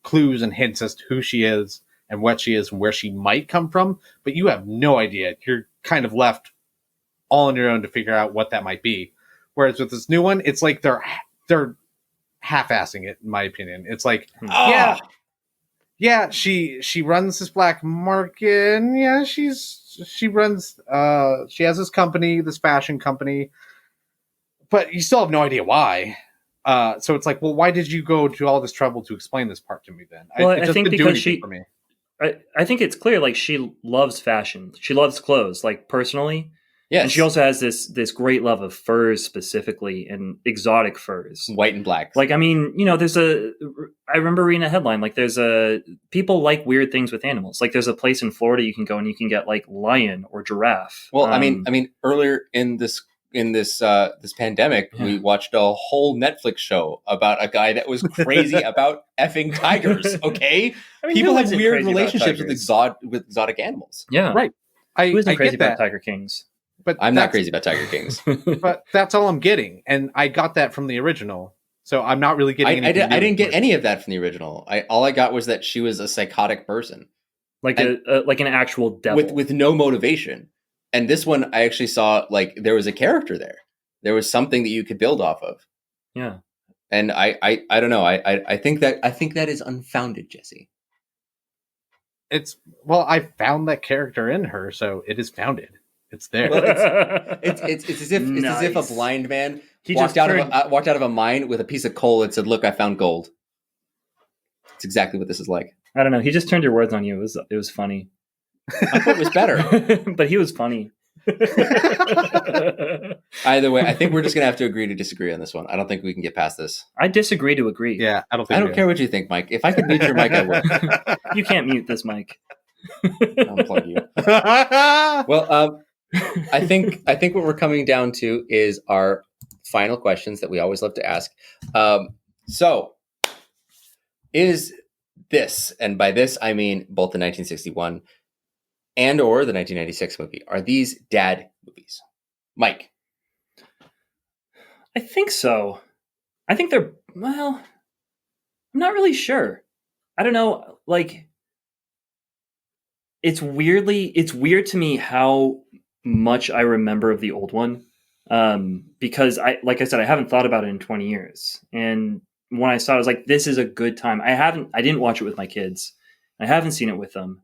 clues and hints as to who she is and what she is and where she might come from, but you have no idea. You're kind of left all on your own to figure out what that might be. Whereas with this new one, it's like they're half-assing it, in my opinion. It's like, she runs this black market, and yeah, she has this company, this fashion company, but you still have no idea why. So it's like, well, why did you go to all this trouble to explain this part to me then? Well, I think because for me. I think it's clear, like, she loves fashion. She loves clothes, like, personally. Yes. And she also has this great love of furs specifically and exotic furs. White and black. Like, I mean, you know, I remember reading a headline, like people like weird things with animals. Like there's a place in Florida you can go and you can get like lion or giraffe. Well, I mean, earlier in this in this pandemic, Yeah. we watched a whole Netflix show about a guy that was crazy about effing tigers. Okay, I mean, people who have isn't weird crazy about relationships with tigers? exotic animals. Yeah, Right. who isn't I crazy get about that, Tiger Kings? but I'm not that's, crazy about Tiger Kings. but that's all I'm getting, and I got that from the original, so I'm not really getting anything new. I didn't get any of that from the original. All I got was that she was a psychotic person Like And- like an actual devil with no motivation. And this one, I actually saw like there was a character there. There was something that you could build off of. Yeah. And I don't know. I think that is unfounded, Jesse. It's I found that character in her, so it is founded. It's there. Well, it's as if it's as if a Nice. blind man He walked just out of a mine with a piece of coal and said, "Look, I found gold." It's exactly what this is like. I don't know. He just turned your words on you. It was funny. I thought it was better. But he was funny. Either way, I think we're just gonna have to agree to disagree on this one. I don't think we can get past this. I disagree to agree. Yeah, I don't think I don't care what you think, Mike. If I could mute your mic, I would. You can't mute this mic. Unplug you. Well, I think what we're coming down to is our final questions that we always love to ask. So, is this, and by this I mean both the 1961 and or the 1996 movie, are these dad movies? Mike. I think so. I think they're, well, I'm not really sure. I don't know. Like, it's weird to me how much I remember of the old one. Because like I said, I haven't thought about it in 20 years. And when I saw it, I was like, this is a good time. I didn't watch it with my kids. I haven't seen it with them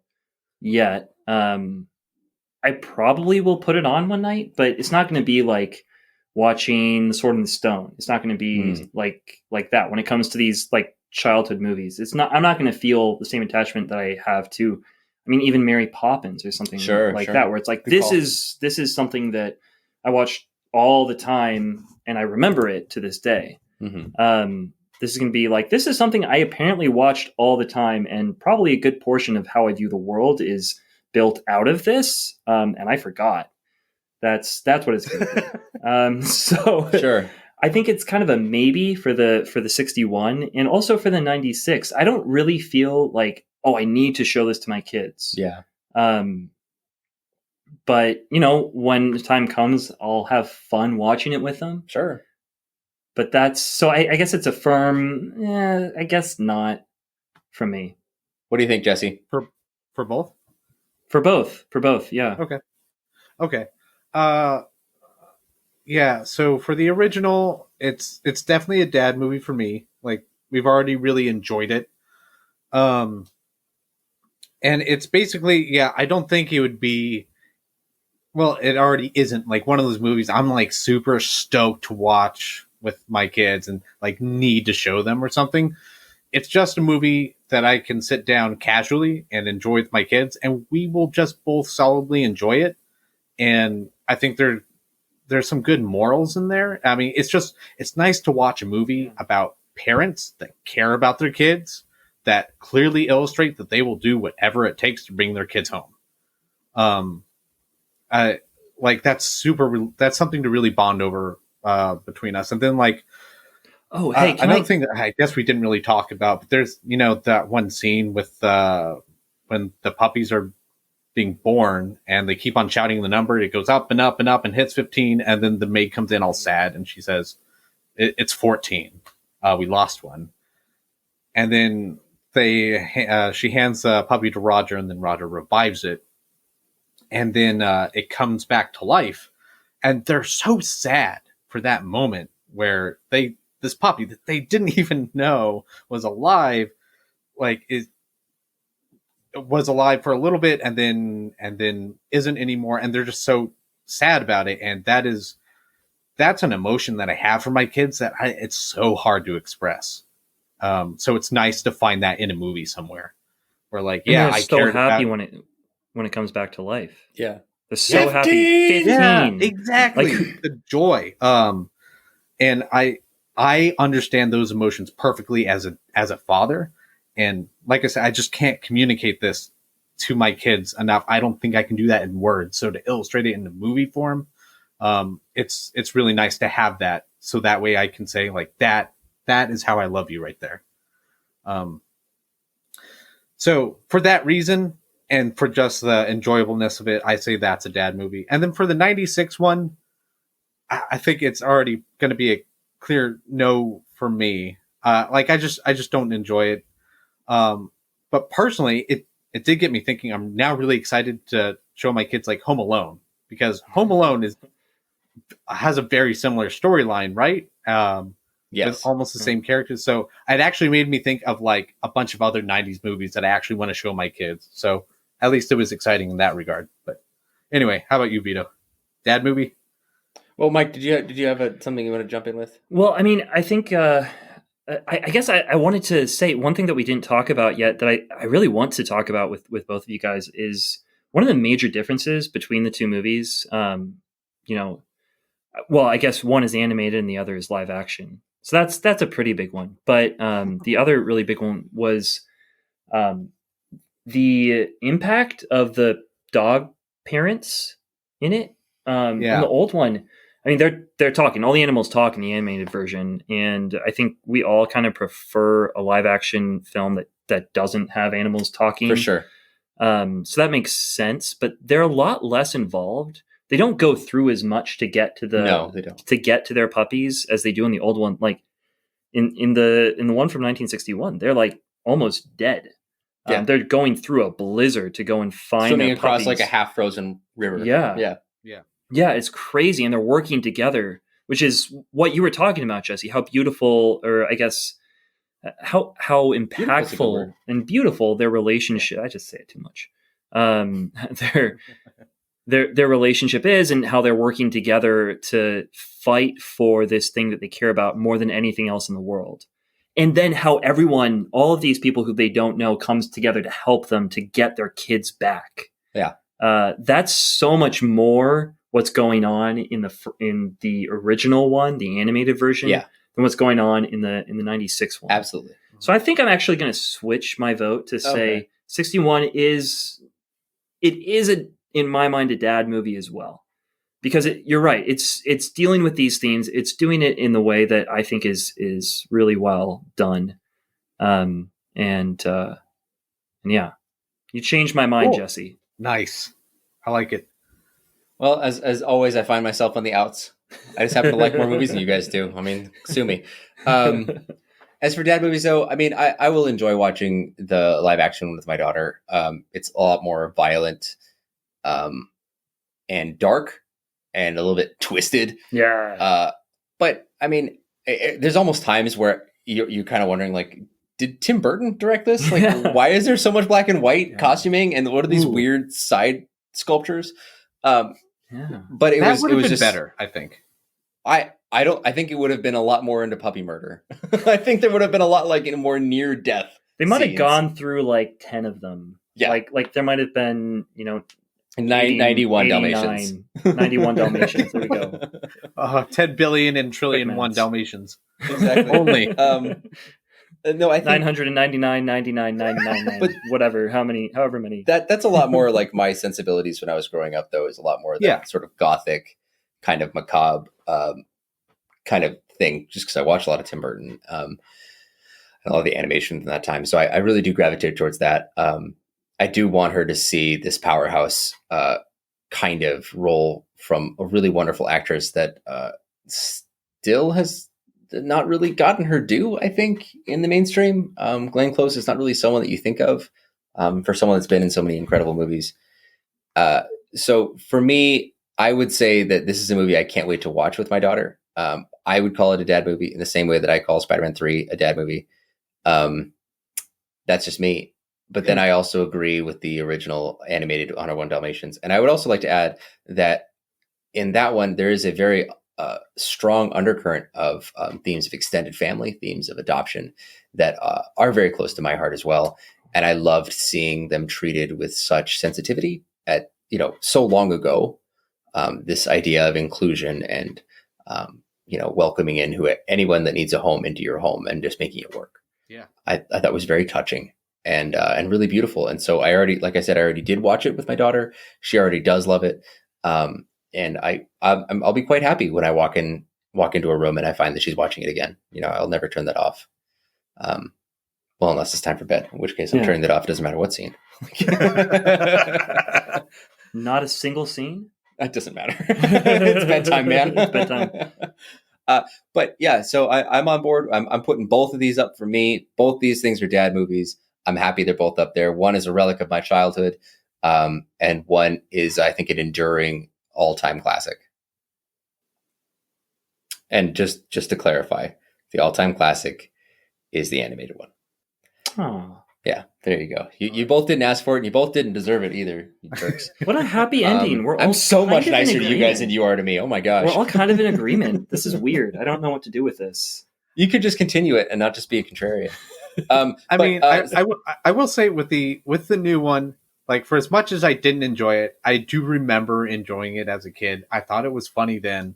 yet. I probably will put it on one night, but it's not going to be like watching The Sword and the Stone. It's not going to be like that when it comes to these like childhood movies. I'm not going to feel the same attachment that I have to, I mean, even Mary Poppins or something like that, where it's like, this is something that I watched all the time and I remember it to this day. Mm-hmm. This is going to be like, this is something I apparently watched all the time, and probably a good portion of how I view the world is built out of this. And I forgot. That's what it's going to be. So Sure. I think it's kind of a maybe for the 61 and also for the 96. I don't really feel like, oh, I need to show this to my kids. Yeah. But when the time comes, I'll have fun watching it with them. Sure. But that's, so I guess it's a firm, I guess not for me. What do you think, Jesse? For both? For both. Yeah. Okay. Yeah, so for the original, it's definitely a dad movie for me. Like, we've already really enjoyed it. And it's basically, I don't think it would be, well, it already isn't like one of those movies I'm like super stoked to watch with my kids and like need to show them or something. It's just a movie that I can sit down casually and enjoy with my kids, and we will just both solidly enjoy it. And I think there's some good morals in there. I mean, it's nice to watch a movie about parents that care about their kids, that clearly illustrate that they will do whatever it takes to bring their kids home. Like that's something to really bond over between us. And then like, oh, hey, another thing that I guess we didn't really talk about, but there's, that one scene with when the puppies are being born and they keep on shouting the number. It goes up and up and up and hits 15. And then the maid comes in all sad and she says, it's 14. We lost one. And then she hands the puppy to Roger, and then Roger revives it. And then it comes back to life. And they're so sad for that moment where this puppy that they didn't even know was alive, like was alive for a little bit and then isn't anymore, and they're just so sad about it. And that's an emotion that I have for my kids that it's so hard to express. So it's nice to find that in a movie somewhere where like, I so happy when it comes back to life. Yeah. They're so happy. 15. Yeah, exactly. Like, the joy. And I understand those emotions perfectly as a father. And like I said, I just can't communicate this to my kids enough. I don't think I can do that in words. So to illustrate it in the movie form, It's really nice to have that, so that way I can say like that is how I love you right there. So for that reason, and for just the enjoyableness of it, I say that's a dad movie. And then for the 96 one, I think it's already going to be a clear no for me. Like I just don't enjoy it. But personally, it did get me thinking. I'm now really excited to show my kids like Home Alone, because Home Alone has a very similar storyline, right? Yes. With almost the same characters. So it actually made me think of like a bunch of other 90s movies that I actually want to show my kids. So at least it was exciting in that regard. But anyway, how about you, Vito? Dad movie? Well, Mike, did you have something you want to jump in with? Well, I mean, I think I guess I wanted to say one thing that we didn't talk about yet that I really want to talk about with both of you guys is one of the major differences between the two movies. Well, I guess one is animated and the other is live action. So that's a pretty big one. But the other really big one was the impact of the dog parents in it. In the old one, I mean, they're talking. All the animals talk in the animated version, and I think we all kind of prefer a live action film that doesn't have animals talking. For sure. So that makes sense, but they're a lot less involved. They don't go through as much to get to they don't. to get to their puppies as they do in the old one. Like in the one from 1961, they're like almost dead. Yeah. They're going through a blizzard to go and find swimming their across puppies. like a half frozen river. Yeah. It's crazy, and they're working together, which is what you were talking about, Jesse. How beautiful, or I guess how impactful and beautiful their relationship. I just say it too much. Their relationship is, and how they're working together to fight for this thing that they care about more than anything else in the world. And then how everyone, all of these people who they don't know, comes together to help them to get their kids back. Yeah. That's so much more what's going on in the original one, the animated version, than what's going on in the 96 one. Absolutely. So I think I'm actually going to switch my vote to say 61 is in my mind a dad movie as well, because you're right. It's dealing with these themes. It's doing it in the way that I think is really well done. And yeah, you changed my mind, Jesse. Nice. I like it. Well, as always, I find myself on the outs. I just happen to like more movies than you guys do. I mean, sue me. As for dad movies, though, I mean, I will enjoy watching the live action with my daughter. It's a lot more violent and dark and a little bit twisted. Yeah. But I mean, there's almost times where you're kind of wondering, like, did Tim Burton direct this? Like, why is there so much black and white costuming, and what are these weird side sculptures? But it was just better, I think. I think it would have been a lot more into puppy murder. I think there would have been a lot like more near death. They might have gone through like 10 of them. Yeah. Like there might have been, 91 Dalmatians. 91 Dalmatians. There we go. 10 billion and trillion one Dalmatians. Exactly. Only. No, I think 999, 99, 999, but whatever, however many. That's a lot more like my sensibilities when I was growing up, though, is a lot more that sort of gothic, kind of macabre kind of thing, just because I watched a lot of Tim Burton and a lot of the animation from that time. So I really do gravitate towards that. I do want her to see this powerhouse kind of role from a really wonderful actress that still has not really gotten her due, I think, in the mainstream. Glenn Close is not really someone that you think of for someone that's been in so many incredible movies. So for me, I would say that this is a movie I can't wait to watch with my daughter. I would call it a dad movie in the same way that I call Spider-Man 3 a dad movie. That's just me. But then I also agree with the original animated 101 Dalmatians. And I would also like to add that in that one, there is a very strong undercurrent of themes of extended family, themes of adoption that are very close to my heart as well. And I loved seeing them treated with such sensitivity at, so long ago. This idea of inclusion and, welcoming in anyone that needs a home into your home and just making it work. Yeah. I thought was very touching and really beautiful. And so I already did watch it with my daughter. She already does love it. and I'll be quite happy when I walk into a room and I find that she's watching it again. I'll never turn that off. Well, unless it's time for bed, in which case I'm turning that off. It doesn't matter what scene. Not a single scene? That doesn't matter. It's bedtime, man. It's bedtime. But yeah, so I'm on board. I'm putting both of these up for me. Both these things are dad movies. I'm happy they're both up there. One is a relic of my childhood, and one is, I think, an enduring all-time classic. And just to clarify, the all-time classic is the animated one. Oh. Yeah, there you go. You both didn't ask for it, and you both didn't deserve it either, you jerks. What a happy ending. We're all I'm so much nicer to you guys agreement. than you are to me. Oh my gosh. We're all kind of in agreement. This is weird. I don't know what to do with this. You could just continue it and not just be a contrarian. I will say with the new one, like, for as much as I didn't enjoy it, I do remember enjoying it as a kid. I thought it was funny then.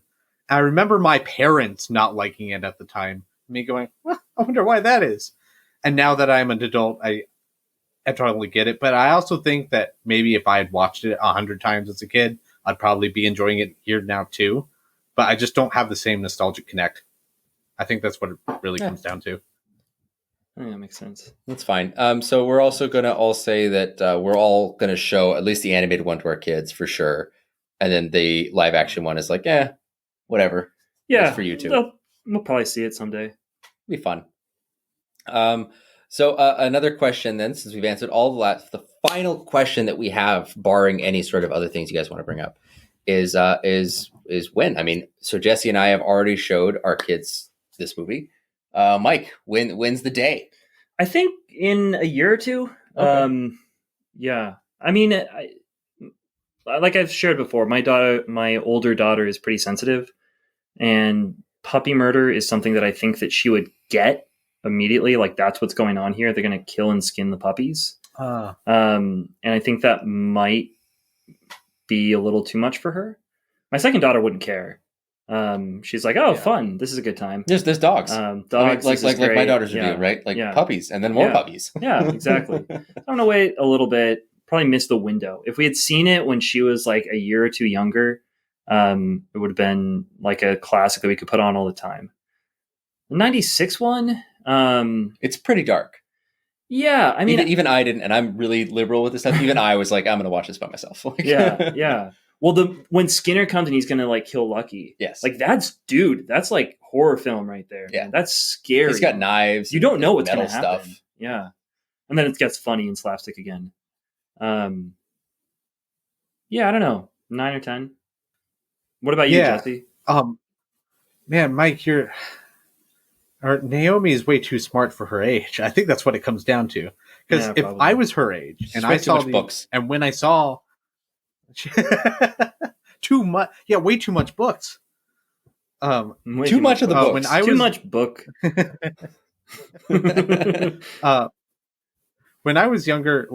I remember my parents not liking it at the time. Me going, well, I wonder why that is. And now that I'm an adult, I totally get it. But I also think that maybe if I had watched it 100 times as a kid, I'd probably be enjoying it here now too. But I just don't have the same nostalgic connect. I think that's what it really comes down to. I think that makes sense. That's fine. So we're also going to all say that we're all going to show at least the animated one to our kids for sure. And then the live action one is like, whatever. Yeah. That's for you too. We'll probably see it someday. It'll be fun. So another question then, since we've answered all the final question that we have, barring any sort of other things you guys want to bring up, is when? I mean, so Jesse and I have already showed our kids this movie. Mike, when's the day? I think in a year or two. Okay. Yeah. I mean, like I've shared before, my older daughter is pretty sensitive, and puppy murder is something that I think that she would get immediately. Like, that's what's going on here. They're going to kill and skin the puppies. And I think that might be a little too much for her. My second daughter wouldn't care. She's like, fun. This is a good time. There's dogs. Dogs, like my daughters are doing, right? Like puppies and then more puppies. Yeah, exactly. I'm going to wait a little bit, probably miss the window. If we had seen it when she was like a year or two younger, it would have been like a classic that we could put on all the time. The 96 one, it's pretty dark. Yeah, I mean, even I didn't, and I'm really liberal with this stuff. Even I was like, I'm going to watch this by myself. Yeah. Well, when Skinner comes and he's going to like kill Lucky. Yes. Like that's like horror film right there. Yeah. Man. That's scary. He's got knives. You don't know what's going to happen. Stuff. Yeah. And then it gets funny and slapstick again. Yeah, I don't know. 9 or 10. What about you, Jesse? Man, Mike, Naomi is way too smart for her age. I think that's what it comes down to. Because if I was her age and I saw books, and when I saw too much, way too much books. Too much of the books. Too much book. When I was younger,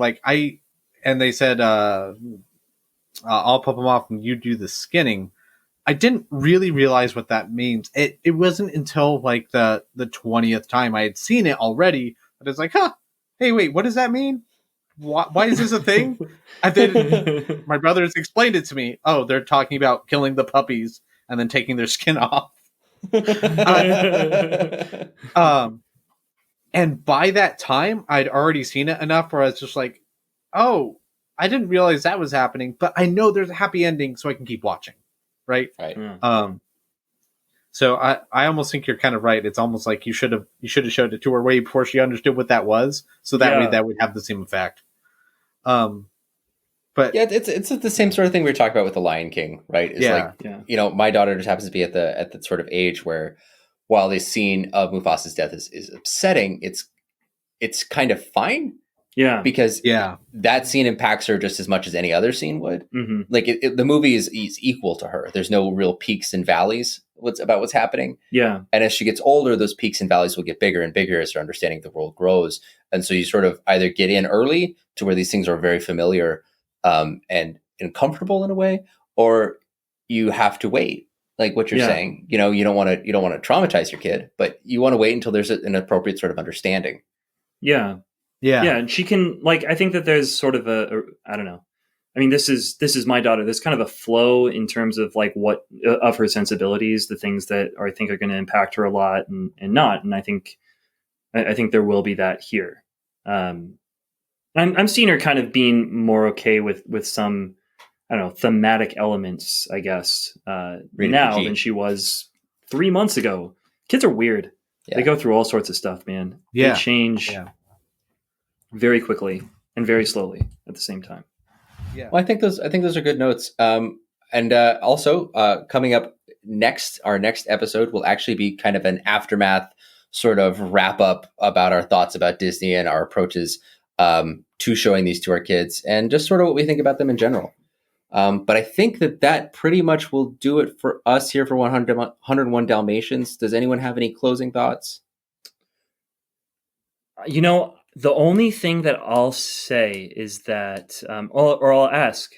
and they said, I'll pop them off and you do the skinning. I didn't really realize what that means. It wasn't until like the 20th time I had seen it already that I was like, hey, wait, what does that mean? Why is this a thing? And then my brothers explained it to me. Oh, they're talking about killing the puppies and then taking their skin off. And by that time, I'd already seen it enough where I was just like, oh, I didn't realize that was happening, but I know there's a happy ending, so I can keep watching. Right. So I almost think you're kind of right. It's almost like you should have showed it to her way before she understood what that was, so that way that would have the same effect. But yeah, it's the same sort of thing we were talking about with The Lion King, right? It's my daughter just happens to be at the sort of age where, while the scene of Mufasa's death is upsetting, it's kind of fine. Yeah, because that scene impacts her just as much as any other scene would. Mm-hmm. Like the movie is equal to her. There's no real peaks and valleys about what's happening. Yeah, and as she gets older, those peaks and valleys will get bigger and bigger as her understanding of the world grows. And so you sort of either get in early to where these things are very familiar and comfortable in a way, or you have to wait. Like what you're saying, you don't want to traumatize your kid, but you want to wait until there's an appropriate sort of understanding. Yeah, and she can, like, I think that there's sort of I don't know. I mean, this is my daughter. There's kind of a flow in terms of like what of her sensibilities, the things that I think are going to impact her a lot and not. And I think there will be that here. I'm seeing her kind of being more okay with some, I don't know, thematic elements, I guess, now than she was 3 months ago. Kids are weird. Yeah. They go through all sorts of stuff, man. Yeah. They change very quickly and very slowly at the same time. Yeah. Well, I think those are good notes. And also coming up next, our next episode will actually be kind of an aftermath sort of wrap up about our thoughts about Disney and our approaches to showing these to our kids and just sort of what we think about them in general. But I think that pretty much will do it for us here for 101 Dalmatians. Does anyone have any closing thoughts? You know, the only thing that I'll say is that, or I'll ask,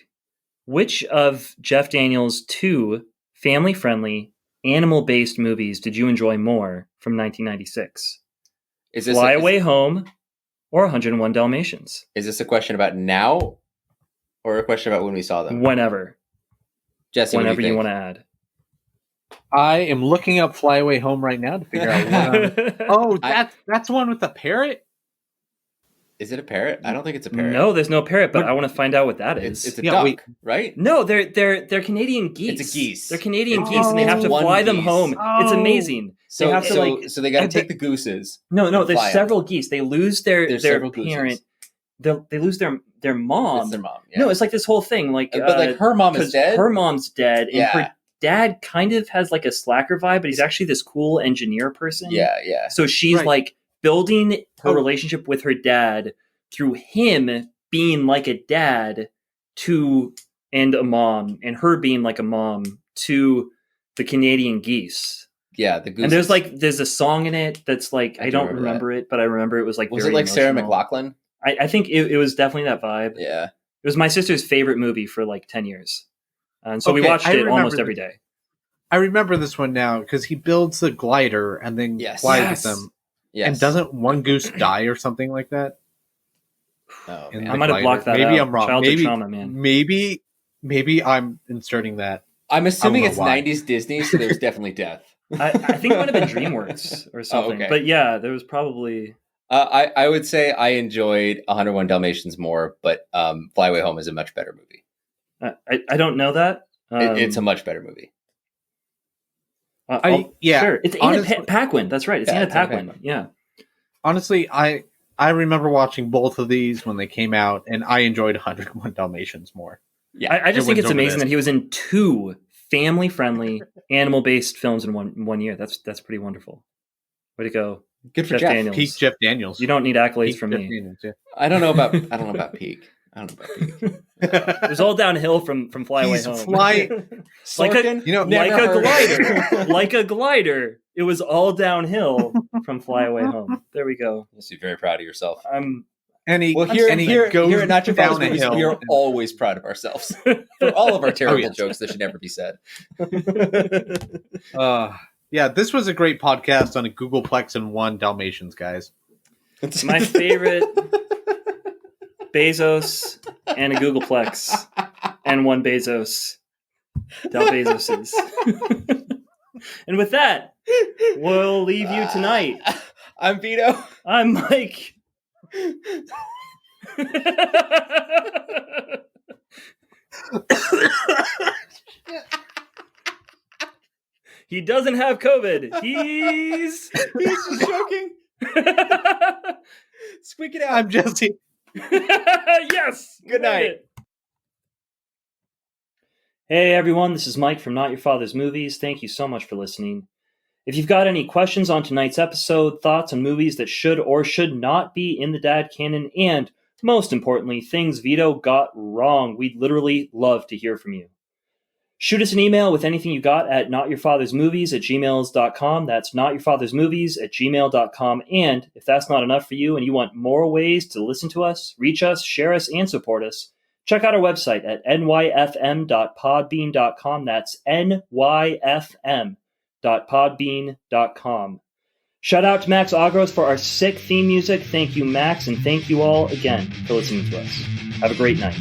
which of Jeff Daniels' 2 family-friendly, animal-based movies did you enjoy more from 1996? Is this Fly Away Home or 101 Dalmatians? Is this a question about now or a question about when we saw them? Whenever. Jesse, whenever you want to add. I am looking up Fly Away Home right now to figure out what that's one with the parrot? Is it a parrot? I don't think it's a parrot. No, there's no parrot, but I want to find out what that is. It's a duck, right? No, they're Canadian geese. It's a geese. They're Canadian geese, and they have to fly them home. Oh. It's amazing. So they got to take the gooses. No, there's several geese. They lose their parent. They lose their mom. It's their mom. Yeah. No, it's like this whole thing. Like, but like her mom is dead. Her mom's dead, and her dad kind of has like a slacker vibe, but he's actually this cool engineer person. Yeah. So she's like building her relationship with her dad through him being like a dad and a mom, and her being like a mom to the Canadian geese. Yeah, the goose. And there's a song in it that's like I don't remember it, but I remember it was like was very it like emotional. Sarah McLachlan? I think it was definitely that vibe. Yeah, it was my sister's favorite movie for like 10 years, and so we watched it almost every day. I remember this one now because he builds the glider and then glides with them. Yes. And doesn't one goose die or something like that? Oh, I might have blocked that. Maybe out. I'm wrong. Childhood trauma, man. Maybe I'm inserting that. I'm assuming it's 90s Disney, so there's definitely death. I think it might have been DreamWorks or something. But yeah, there was probably. I would say I enjoyed 101 Dalmatians more, but Fly Away Home is a much better movie. I don't know that. It's a much better movie. Sure. It's Anna Paquin. That's right. It's Anna Paquin. Yeah. Honestly, I remember watching both of these when they came out, and I enjoyed 101 Dalmatians more. Yeah, I just think it's amazing that he was in 2 family-friendly, animal-based films in one year. That's pretty wonderful. Way to go. Good for Jeff Daniels. Peak Jeff Daniels. You don't need accolades from me. Daniels, yeah. I don't know about peak. It was all downhill from Fly Away Home. Like a glider. It was all downhill from Fly Away Home. There we go. You must be very proud of yourself. Here at Not Your Father's Movies, we are always proud of ourselves for all of our terrible jokes that should never be said. Yeah, this was a great podcast on a Googleplex and 1 Dalmatians, guys. My favorite Bezos and a Googleplex and 1 Bezos. Del Bezoses. And with that, we'll leave you tonight. I'm Vito. I'm Mike. He doesn't have COVID. He's just joking. Squeak it out. I'm Jesse. Yes. Good night. Hey everyone, this is Mike from Not Your Father's Movies. Thank you so much for listening. If you've got any questions on tonight's episode, thoughts on movies that should or should not be in the dad canon, and most importantly, things Vito got wrong, we'd literally love to hear from you. Shoot us an email with anything you got at notyourfathersmovies@gmail.com. That's notyourfathersmovies@gmail.com. And if that's not enough for you and you want more ways to listen to us, reach us, share us, and support us, check out our website at nyfm.podbean.com. That's nyfm.podbean.com. Shout out to Max Agros for our sick theme music. Thank you, Max, and thank you all again for listening to us. Have a great night.